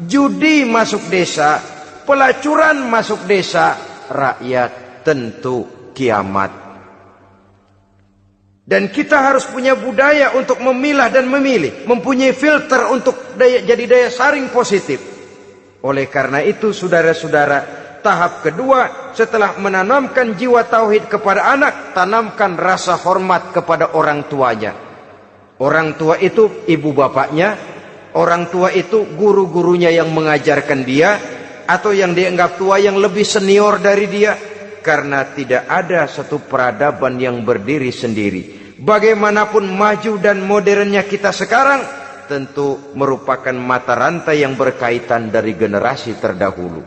judi masuk desa, pelacuran masuk desa, rakyat tentu kiamat. Dan kita harus punya budaya untuk memilah dan memilih, mempunyai filter untuk jadi daya saring positif. Oleh karena itu saudara-saudara, tahap kedua setelah menanamkan jiwa tauhid kepada anak, tanamkan rasa hormat kepada orang tuanya. Orang tua itu ibu bapaknya, orang tua itu guru-gurunya yang mengajarkan dia, atau yang dianggap tua yang lebih senior dari dia. Karena tidak ada satu peradaban yang berdiri sendiri. Bagaimanapun maju dan modernnya kita sekarang, tentu merupakan mata rantai yang berkaitan dari generasi terdahulu.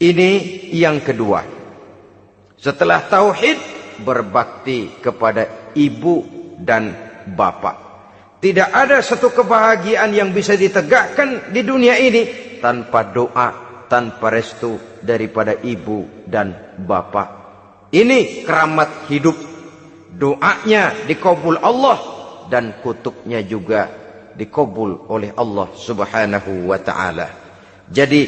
Ini yang kedua. Setelah tauhid, berbakti kepada ibu dan bapak. Tidak ada satu kebahagiaan yang bisa ditegakkan di dunia ini tanpa doa, tanpa restu daripada ibu dan bapak. Ini keramat hidup. Doanya dikabul Allah dan kutuknya juga dikabul oleh Allah Subhanahu wa ta'ala. Jadi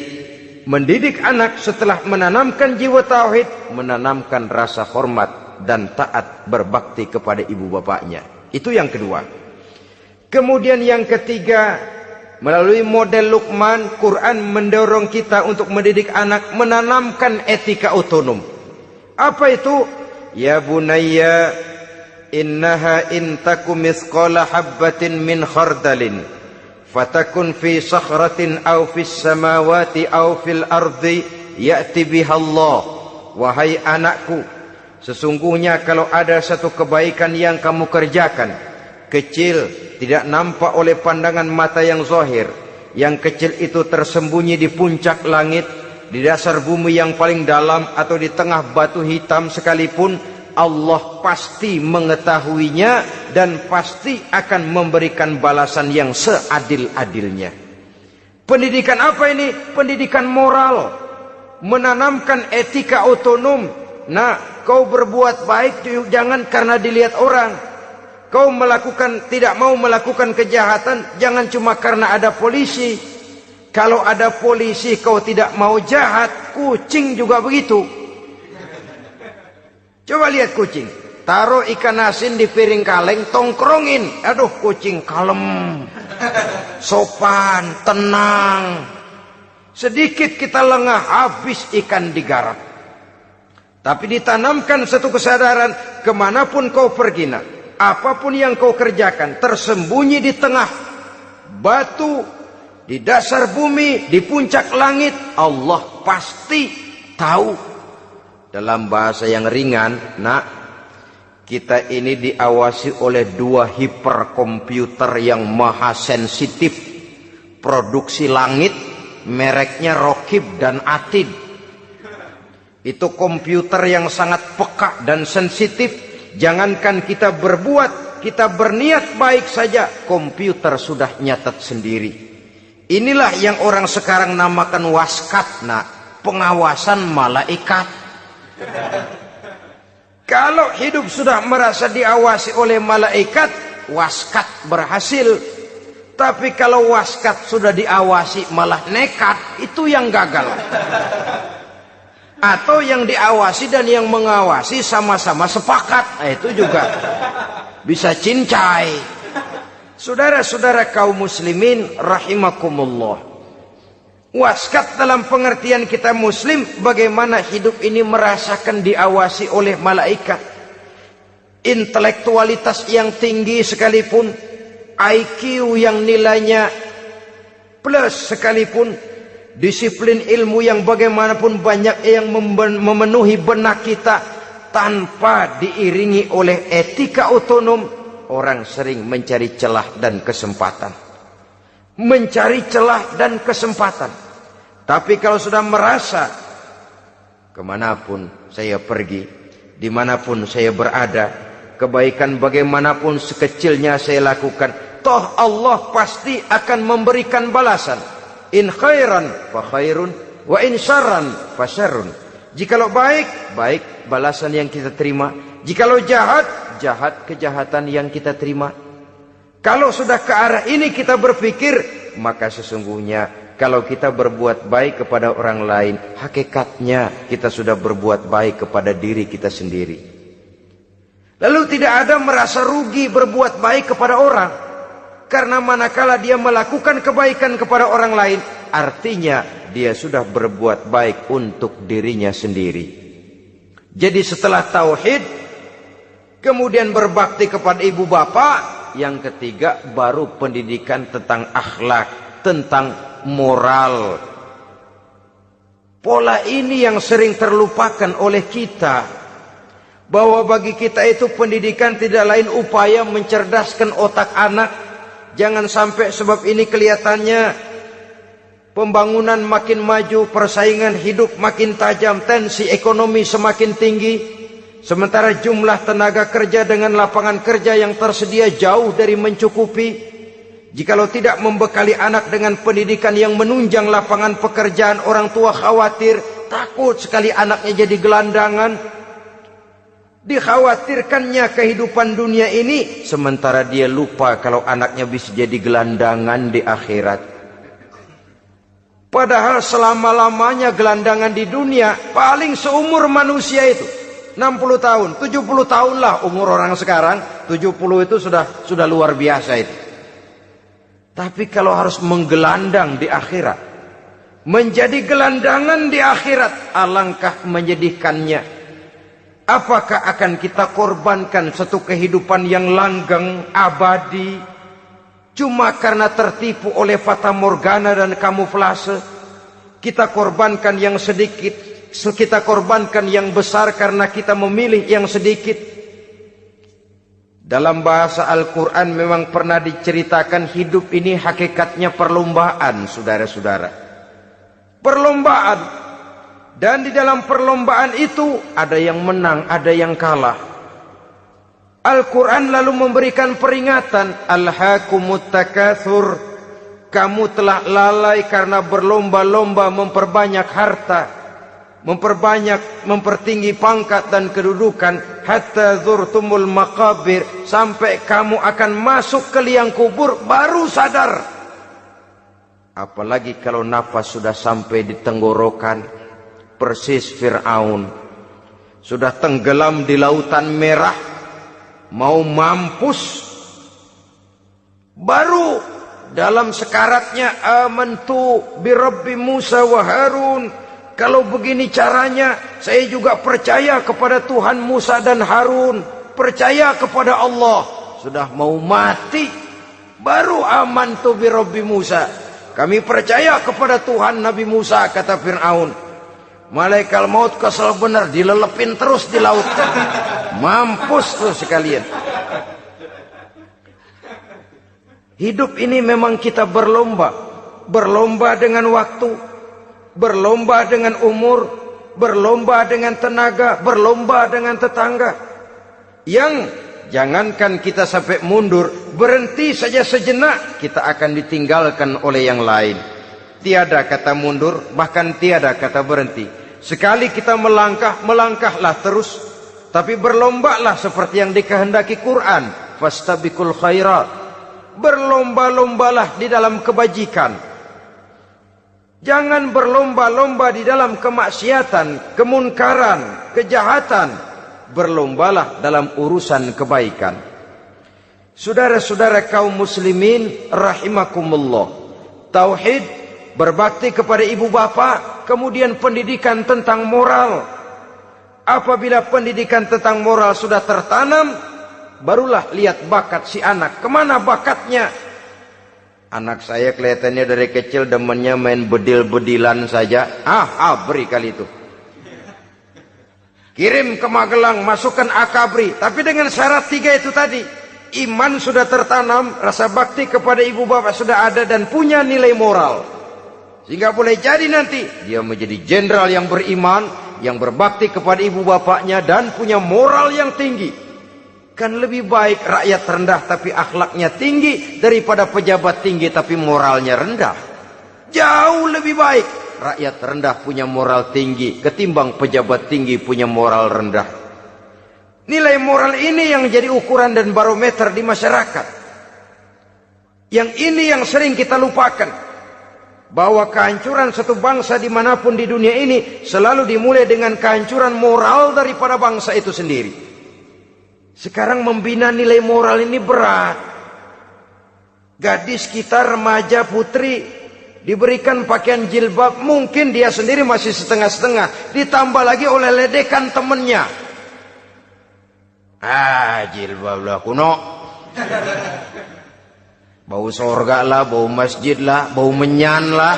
mendidik anak setelah menanamkan jiwa tauhid, menanamkan rasa hormat dan taat berbakti kepada ibu bapaknya. Itu yang kedua. Kemudian yang ketiga, melalui model Luqman, Quran mendorong kita untuk mendidik anak, menanamkan etika otonom. Apa itu? Ya bunayya, innaha intaku mithqala habbatin min khardalin fatakun fi sakhratin aw fis samawati aw fil ardi ya'ti biha Allah. Wahai anakku, sesungguhnya kalau ada satu kebaikan yang kamu kerjakan, kecil, tidak nampak oleh pandangan mata yang zahir, yang kecil itu tersembunyi di puncak langit, di dasar bumi yang paling dalam, atau di tengah batu hitam sekalipun, Allah pasti mengetahuinya dan pasti akan memberikan balasan yang seadil-adilnya. Pendidikan apa ini? Pendidikan moral, menanamkan etika otonom. Nah, kau berbuat baik jangan karena dilihat orang. Kau tidak mau melakukan kejahatan jangan cuma karena ada polisi. Kalau ada polisi kau tidak mau jahat, kucing juga begitu. Coba lihat kucing, taruh ikan asin di piring kaleng, tongkrongin. Aduh, kucing kalem, sopan, tenang. Sedikit kita lengah, habis ikan digarap. Tapi ditanamkan satu kesadaran, kemanapun kau pergi, nak, apapun yang kau kerjakan, tersembunyi di tengah batu, di dasar bumi, di puncak langit, Allah pasti tahu. Dalam bahasa yang ringan, nak, Kita ini diawasi oleh 2 hiperkomputer yang maha sensitif. Produksi langit, mereknya Rokib dan Atid. Itu komputer yang sangat peka dan sensitif. Jangankan kita berbuat, kita berniat baik saja, komputer sudah nyatat sendiri. Inilah yang orang sekarang namakan waskat, pengawasan malaikat. Kalau hidup sudah merasa diawasi oleh malaikat, waskat berhasil. Tapi kalau waskat sudah diawasi malah nekat, itu yang gagal. Atau yang diawasi dan yang mengawasi sama-sama sepakat, itu juga bisa cincai. Saudara-saudara kaum muslimin rahimakumullah. Waskat dalam pengertian kita muslim, bagaimana hidup ini merasakan diawasi oleh malaikat. Intelektualitas yang tinggi sekalipun, IQ yang nilainya plus sekalipun, disiplin ilmu yang bagaimanapun banyak yang memenuhi benak kita, tanpa diiringi oleh etika otonom, orang sering mencari celah dan kesempatan. Mencari celah dan kesempatan. Tapi kalau sudah merasa, kemanapun saya pergi, dimanapun saya berada, kebaikan bagaimanapun sekecilnya saya lakukan, toh Allah pasti akan memberikan balasan. In khairan fa khairun, wa in syarran fa syarrun. Jikalau baik, baik balasan yang kita terima. Jikalau jahat, jahat kejahatan yang kita terima. Kalau sudah ke arah ini kita berpikir, maka sesungguhnya kalau kita berbuat baik kepada orang lain, hakikatnya kita sudah berbuat baik kepada diri kita sendiri. Lalu tidak ada merasa rugi berbuat baik kepada orang. Karena manakala dia melakukan kebaikan kepada orang lain, artinya dia sudah berbuat baik untuk dirinya sendiri. Jadi setelah tauhid, kemudian berbakti kepada ibu bapak, yang ketiga baru pendidikan tentang akhlak, tentang moral. Pola ini yang sering terlupakan oleh kita, bahwa bagi kita itu pendidikan tidak lain upaya mencerdaskan otak anak. Jangan sampai sebab ini kelihatannya pembangunan makin maju, persaingan hidup makin tajam, tensi ekonomi semakin tinggi, sementara jumlah tenaga kerja dengan lapangan kerja yang tersedia jauh dari mencukupi. Jikalau tidak membekali anak dengan pendidikan yang menunjang lapangan pekerjaan, orang tua khawatir, takut sekali anaknya jadi gelandangan. Dikhawatirkannya kehidupan dunia ini, sementara dia lupa kalau anaknya bisa jadi gelandangan di akhirat. Padahal selama-lamanya gelandangan di dunia, paling seumur manusia itu 60 tahun, 70 tahun lah umur orang sekarang. 70 itu sudah luar biasa itu. Tapi kalau harus menggelandang di akhirat, menjadi gelandangan di akhirat, alangkah menyedihkannya. Apakah akan kita korbankan satu kehidupan yang langgeng, abadi, cuma karena tertipu oleh fata morgana dan kamuflase? Kita korbankan yang sedikit, kita korbankan yang besar karena kita memilih yang sedikit. Dalam bahasa Al-Quran memang pernah diceritakan hidup ini hakikatnya perlombaan, saudara-saudara. Perlombaan. Dan di dalam perlombaan itu ada yang menang, ada yang kalah. Al-Quran lalu memberikan peringatan, Alhaakumut takatsur, kamu telah lalai karena berlomba-lomba memperbanyak harta, mempertinggi pangkat dan kedudukan, hatta zurtumul maqabir, sampai kamu akan masuk ke liang kubur baru sadar. Apalagi kalau nafas sudah sampai di tenggorokan. Persis Fir'aun sudah tenggelam di lautan merah, mau mampus, baru dalam sekaratnya amantu bi Rabbi Musa wa Harun. Kalau begini caranya, saya juga percaya kepada Tuhan Musa dan Harun, percaya kepada Allah. Sudah mau mati, baru amantu bi Rabbi Musa, kami percaya kepada Tuhan Nabi Musa, kata Fir'aun. Malaikat maut kesel benar, dilelepin terus di laut. Mampus tuh sekalian. Hidup ini memang kita berlomba. Berlomba dengan waktu, berlomba dengan umur, berlomba dengan tenaga, berlomba dengan tetangga. Yang jangankan kita sampai mundur, berhenti saja sejenak, kita akan ditinggalkan oleh yang lain. Tiada kata mundur, bahkan tiada kata berhenti. Sekali kita melangkah, melangkahlah terus. Tapi berlombalah seperti yang dikehendaki Quran. Fastabiqul khairat. Berlomba-lombalah di dalam kebajikan. Jangan berlomba-lomba di dalam kemaksiatan, kemunkaran, kejahatan. Berlombalah dalam urusan kebaikan. Saudara-saudara kaum muslimin rahimakumullah. Tauhid, berbakti kepada ibu bapa, kemudian pendidikan tentang moral. Apabila pendidikan tentang moral sudah tertanam, barulah lihat bakat si anak. Kemana bakatnya? Anak saya kelihatannya dari kecil demennya main bedil-bedilan saja. Beri kali itu. Kirim ke Magelang, masukkan akabri. Tapi dengan syarat 3 itu tadi. Iman sudah tertanam, rasa bakti kepada ibu bapak sudah ada, dan punya nilai moral. Sehingga boleh jadi nanti dia menjadi jenderal yang beriman, yang berbakti kepada ibu bapaknya, dan punya moral yang tinggi. Kan lebih baik rakyat rendah tapi akhlaknya tinggi, daripada pejabat tinggi tapi moralnya rendah. Jauh lebih baik rakyat rendah punya moral tinggi ketimbang pejabat tinggi punya moral rendah. Nilai moral ini yang jadi ukuran dan barometer di masyarakat. Yang ini yang sering kita lupakan, bahwa kehancuran satu bangsa dimanapun di dunia ini selalu dimulai dengan kehancuran moral daripada bangsa itu sendiri. Sekarang membina nilai moral ini berat. Gadis kita, remaja, putri, diberikan pakaian jilbab, mungkin dia sendiri masih setengah-setengah, ditambah lagi oleh ledekan temennya. Jilbab lah kuno. Bau sorga lah, bau masjid lah, bau menyan lah.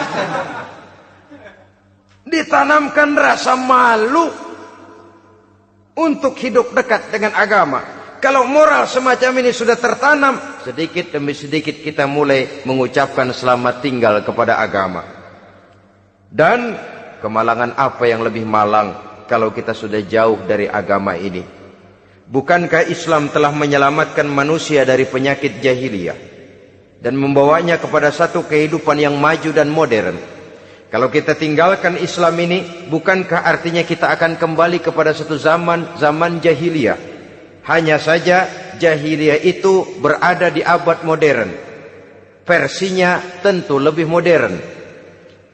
Ditanamkan rasa malu untuk hidup dekat dengan agama. Kalau moral semacam ini sudah tertanam, sedikit demi sedikit kita mulai mengucapkan selamat tinggal kepada agama. Dan kemalangan apa yang lebih malang kalau kita sudah jauh dari agama ini? Bukankah Islam telah menyelamatkan manusia dari penyakit jahiliyah dan membawanya kepada satu kehidupan yang maju dan modern? Kalau kita tinggalkan Islam ini, bukankah artinya kita akan kembali kepada satu zaman jahiliyah? Hanya saja jahiliyah itu berada di abad modern. Versinya tentu lebih modern.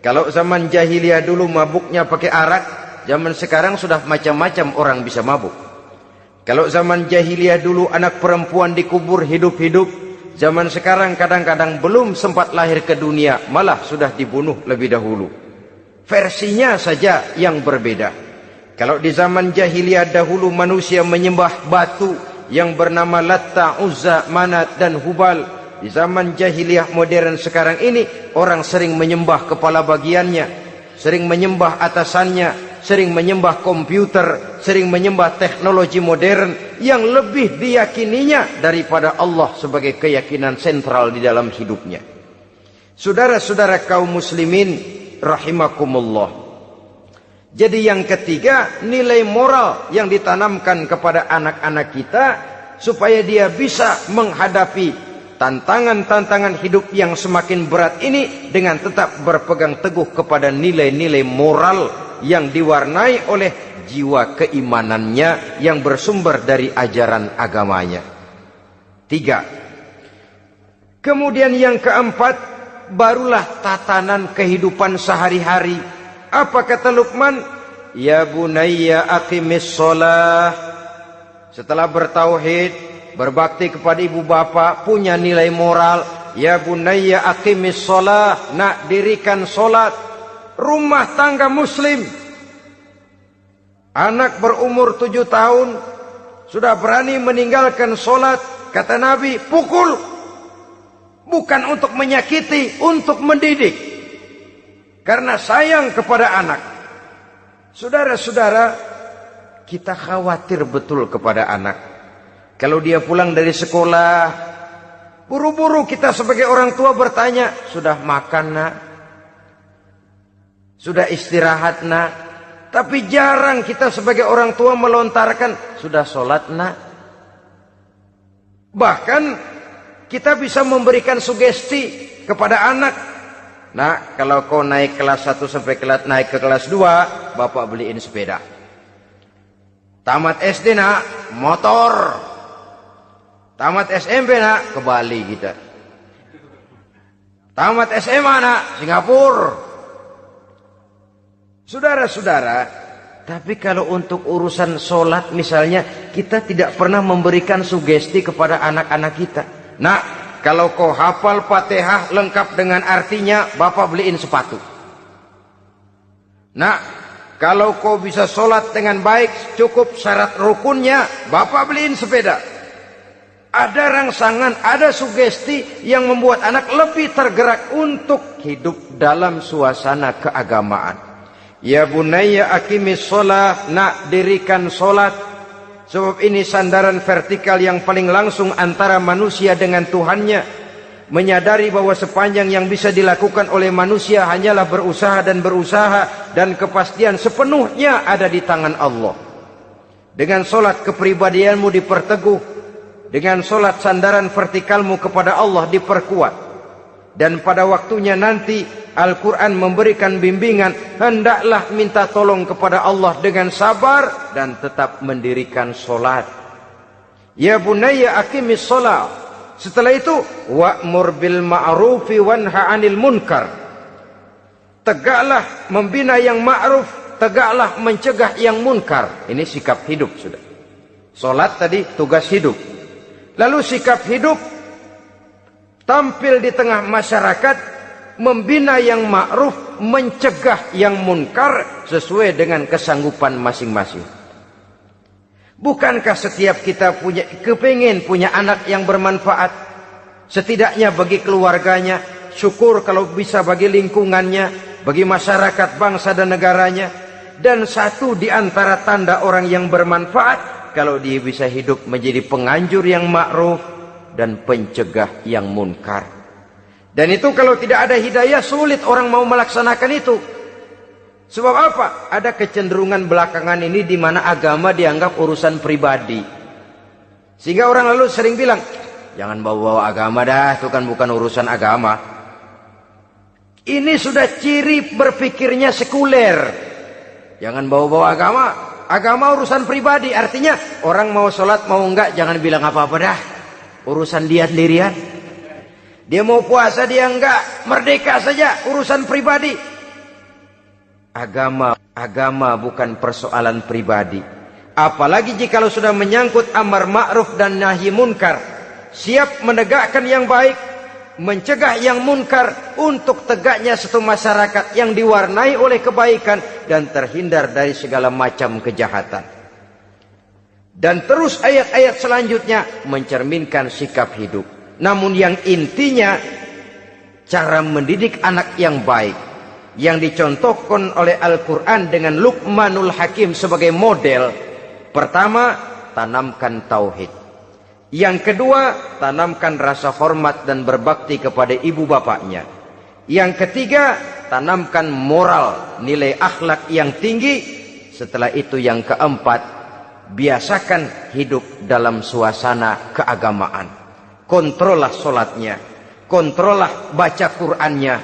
Kalau zaman jahiliyah dulu mabuknya pakai arak, zaman sekarang sudah macam-macam orang bisa mabuk. Kalau zaman jahiliyah dulu anak perempuan dikubur hidup-hidup, zaman sekarang kadang-kadang belum sempat lahir ke dunia, malah sudah dibunuh lebih dahulu. Versinya saja yang berbeda. Kalau di zaman jahiliyah dahulu manusia menyembah batu yang bernama Latta, Uzza, Manat dan Hubal. Di zaman jahiliyah modern sekarang ini, orang sering menyembah kepala bagiannya, sering menyembah atasannya, sering menyembah komputer, sering menyembah teknologi modern yang lebih diyakininya daripada Allah sebagai keyakinan sentral di dalam hidupnya. Saudara-saudara kaum muslimin rahimakumullah. Jadi yang ketiga, nilai moral yang ditanamkan kepada anak-anak kita supaya dia bisa menghadapi tantangan-tantangan hidup yang semakin berat ini dengan tetap berpegang teguh kepada nilai-nilai moral yang diwarnai oleh jiwa keimanannya yang bersumber dari ajaran agamanya. 3. Kemudian yang keempat, barulah tatanan kehidupan sehari-hari. Apa kata Luqman? Ya bunayya aqimis shalah. Setelah bertauhid, berbakti kepada ibu bapa, punya nilai moral. Ya bunayya aqimis shalah. Nak, dirikan solat. Rumah tangga muslim. Anak berumur 7 tahun sudah berani meninggalkan solat. Kata Nabi, pukul. Bukan untuk menyakiti, untuk mendidik. Karena sayang kepada anak. Saudara-saudara, kita khawatir betul kepada anak. Kalau dia pulang dari sekolah, buru-buru kita sebagai orang tua bertanya, sudah makan nak? Sudah istirahat nak? Tapi jarang kita sebagai orang tua melontarkan, sudah sholat nak? Bahkan kita bisa memberikan sugesti kepada anak. Nah, kalau kau naik kelas 1 sampai naik ke kelas 2, bapak beliin sepeda. Tamat SD nak, motor. Tamat SMP nak, ke Bali kita. Tamat SMA nak, Singapura. Saudara-saudara, tapi kalau untuk urusan sholat misalnya, kita tidak pernah memberikan sugesti kepada anak-anak kita. Nah, kalau kau hafal Fatihah lengkap dengan artinya, bapak beliin sepatu. Nah, kalau kau bisa sholat dengan baik, cukup syarat rukunnya, bapak beliin sepeda. Ada rangsangan, ada sugesti yang membuat anak lebih tergerak untuk hidup dalam suasana keagamaan. Ya bunayya aqimis sholah, nak dirikan sholat. Sebab ini sandaran vertikal yang paling langsung antara manusia dengan Tuhannya. Menyadari bahwa sepanjang yang bisa dilakukan oleh manusia hanyalah berusaha dan kepastian sepenuhnya ada di tangan Allah. Dengan solat kepribadianmu diperteguh, dengan solat sandaran vertikalmu kepada Allah diperkuat. Dan pada waktunya nanti Al-Quran memberikan bimbingan, hendaklah minta tolong kepada Allah dengan sabar dan tetap mendirikan solat. Ya bunayya aqimis sholat. Setelah itu wa'mur bil ma'rufi wanha 'anil munkar. Tegaklah membina yang ma'ruf, tegaklah mencegah yang munkar. Ini sikap hidup sudah. Solat tadi tugas hidup. Lalu sikap hidup tampil di tengah masyarakat, membina yang ma'ruf, mencegah yang munkar sesuai dengan kesanggupan masing-masing. Bukankah setiap kita kepingin punya anak yang bermanfaat, setidaknya bagi keluarganya, syukur kalau bisa bagi lingkungannya, bagi masyarakat, bangsa dan negaranya. Dan satu di antara tanda orang yang bermanfaat, kalau dia bisa hidup menjadi penganjur yang ma'ruf dan pencegah yang munkar. Dan itu kalau tidak ada hidayah, sulit orang mau melaksanakan itu. Sebab apa? Ada kecenderungan belakangan ini di mana agama dianggap urusan pribadi. Sehingga orang lalu sering bilang, jangan bawa-bawa agama dah, itu kan bukan urusan agama. Ini sudah ciri berpikirnya sekuler. Jangan bawa-bawa agama. Agama urusan pribadi, artinya orang mau sholat mau enggak, jangan bilang apa-apa dah. Urusan dia sendirian. Dia mau puasa dia enggak, merdeka saja, urusan pribadi. Agama bukan persoalan pribadi. Apalagi jika sudah menyangkut amar ma'ruf dan nahi munkar. Siap menegakkan yang baik, mencegah yang munkar, untuk tegaknya satu masyarakat yang diwarnai oleh kebaikan dan terhindar dari segala macam kejahatan. Dan terus ayat-ayat selanjutnya mencerminkan sikap hidup. Namun yang intinya, cara mendidik anak yang baik yang dicontohkan oleh Al-Quran dengan Luqmanul Hakim sebagai model. Pertama, tanamkan tauhid. Yang kedua, tanamkan rasa hormat dan berbakti kepada ibu bapaknya. Yang ketiga, tanamkan moral, nilai akhlak yang tinggi. Setelah itu yang keempat, biasakan hidup dalam suasana keagamaan. Kontrollah sholatnya, kontrollah baca Qur'annya,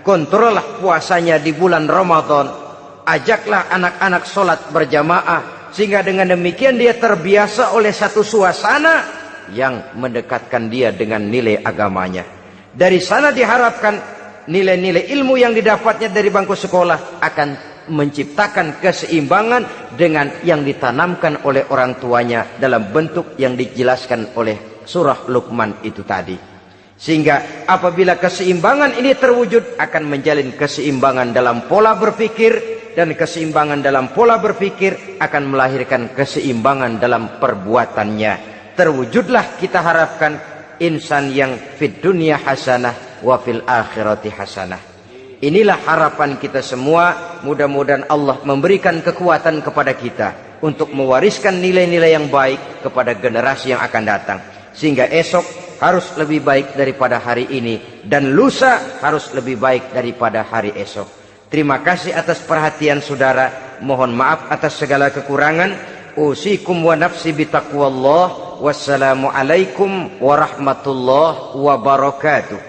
kontrollah puasanya di bulan Ramadan. Ajaklah anak-anak sholat berjamaah, sehingga dengan demikian dia terbiasa oleh satu suasana yang mendekatkan dia dengan nilai agamanya. Dari sana diharapkan nilai-nilai ilmu yang didapatnya dari bangku sekolah akan menciptakan keseimbangan dengan yang ditanamkan oleh orang tuanya dalam bentuk yang dijelaskan oleh surah Luqman itu tadi. Sehingga apabila keseimbangan ini terwujud, akan menjalin keseimbangan dalam pola berpikir, dan keseimbangan dalam pola berpikir akan melahirkan keseimbangan dalam perbuatannya. Terwujudlah kita harapkan insan yang fid dunya hasanah wa fil akhirati hasanah. Inilah harapan kita semua. Mudah-mudahan Allah memberikan kekuatan kepada kita untuk mewariskan nilai-nilai yang baik kepada generasi yang akan datang. Sehingga esok harus lebih baik daripada hari ini, dan lusa harus lebih baik daripada hari esok. Terima kasih atas perhatian saudara. Mohon maaf atas segala kekurangan. Usikum wa nafsi bitaqwallah. Wassalamualaikum warahmatullahi wabarakatuh.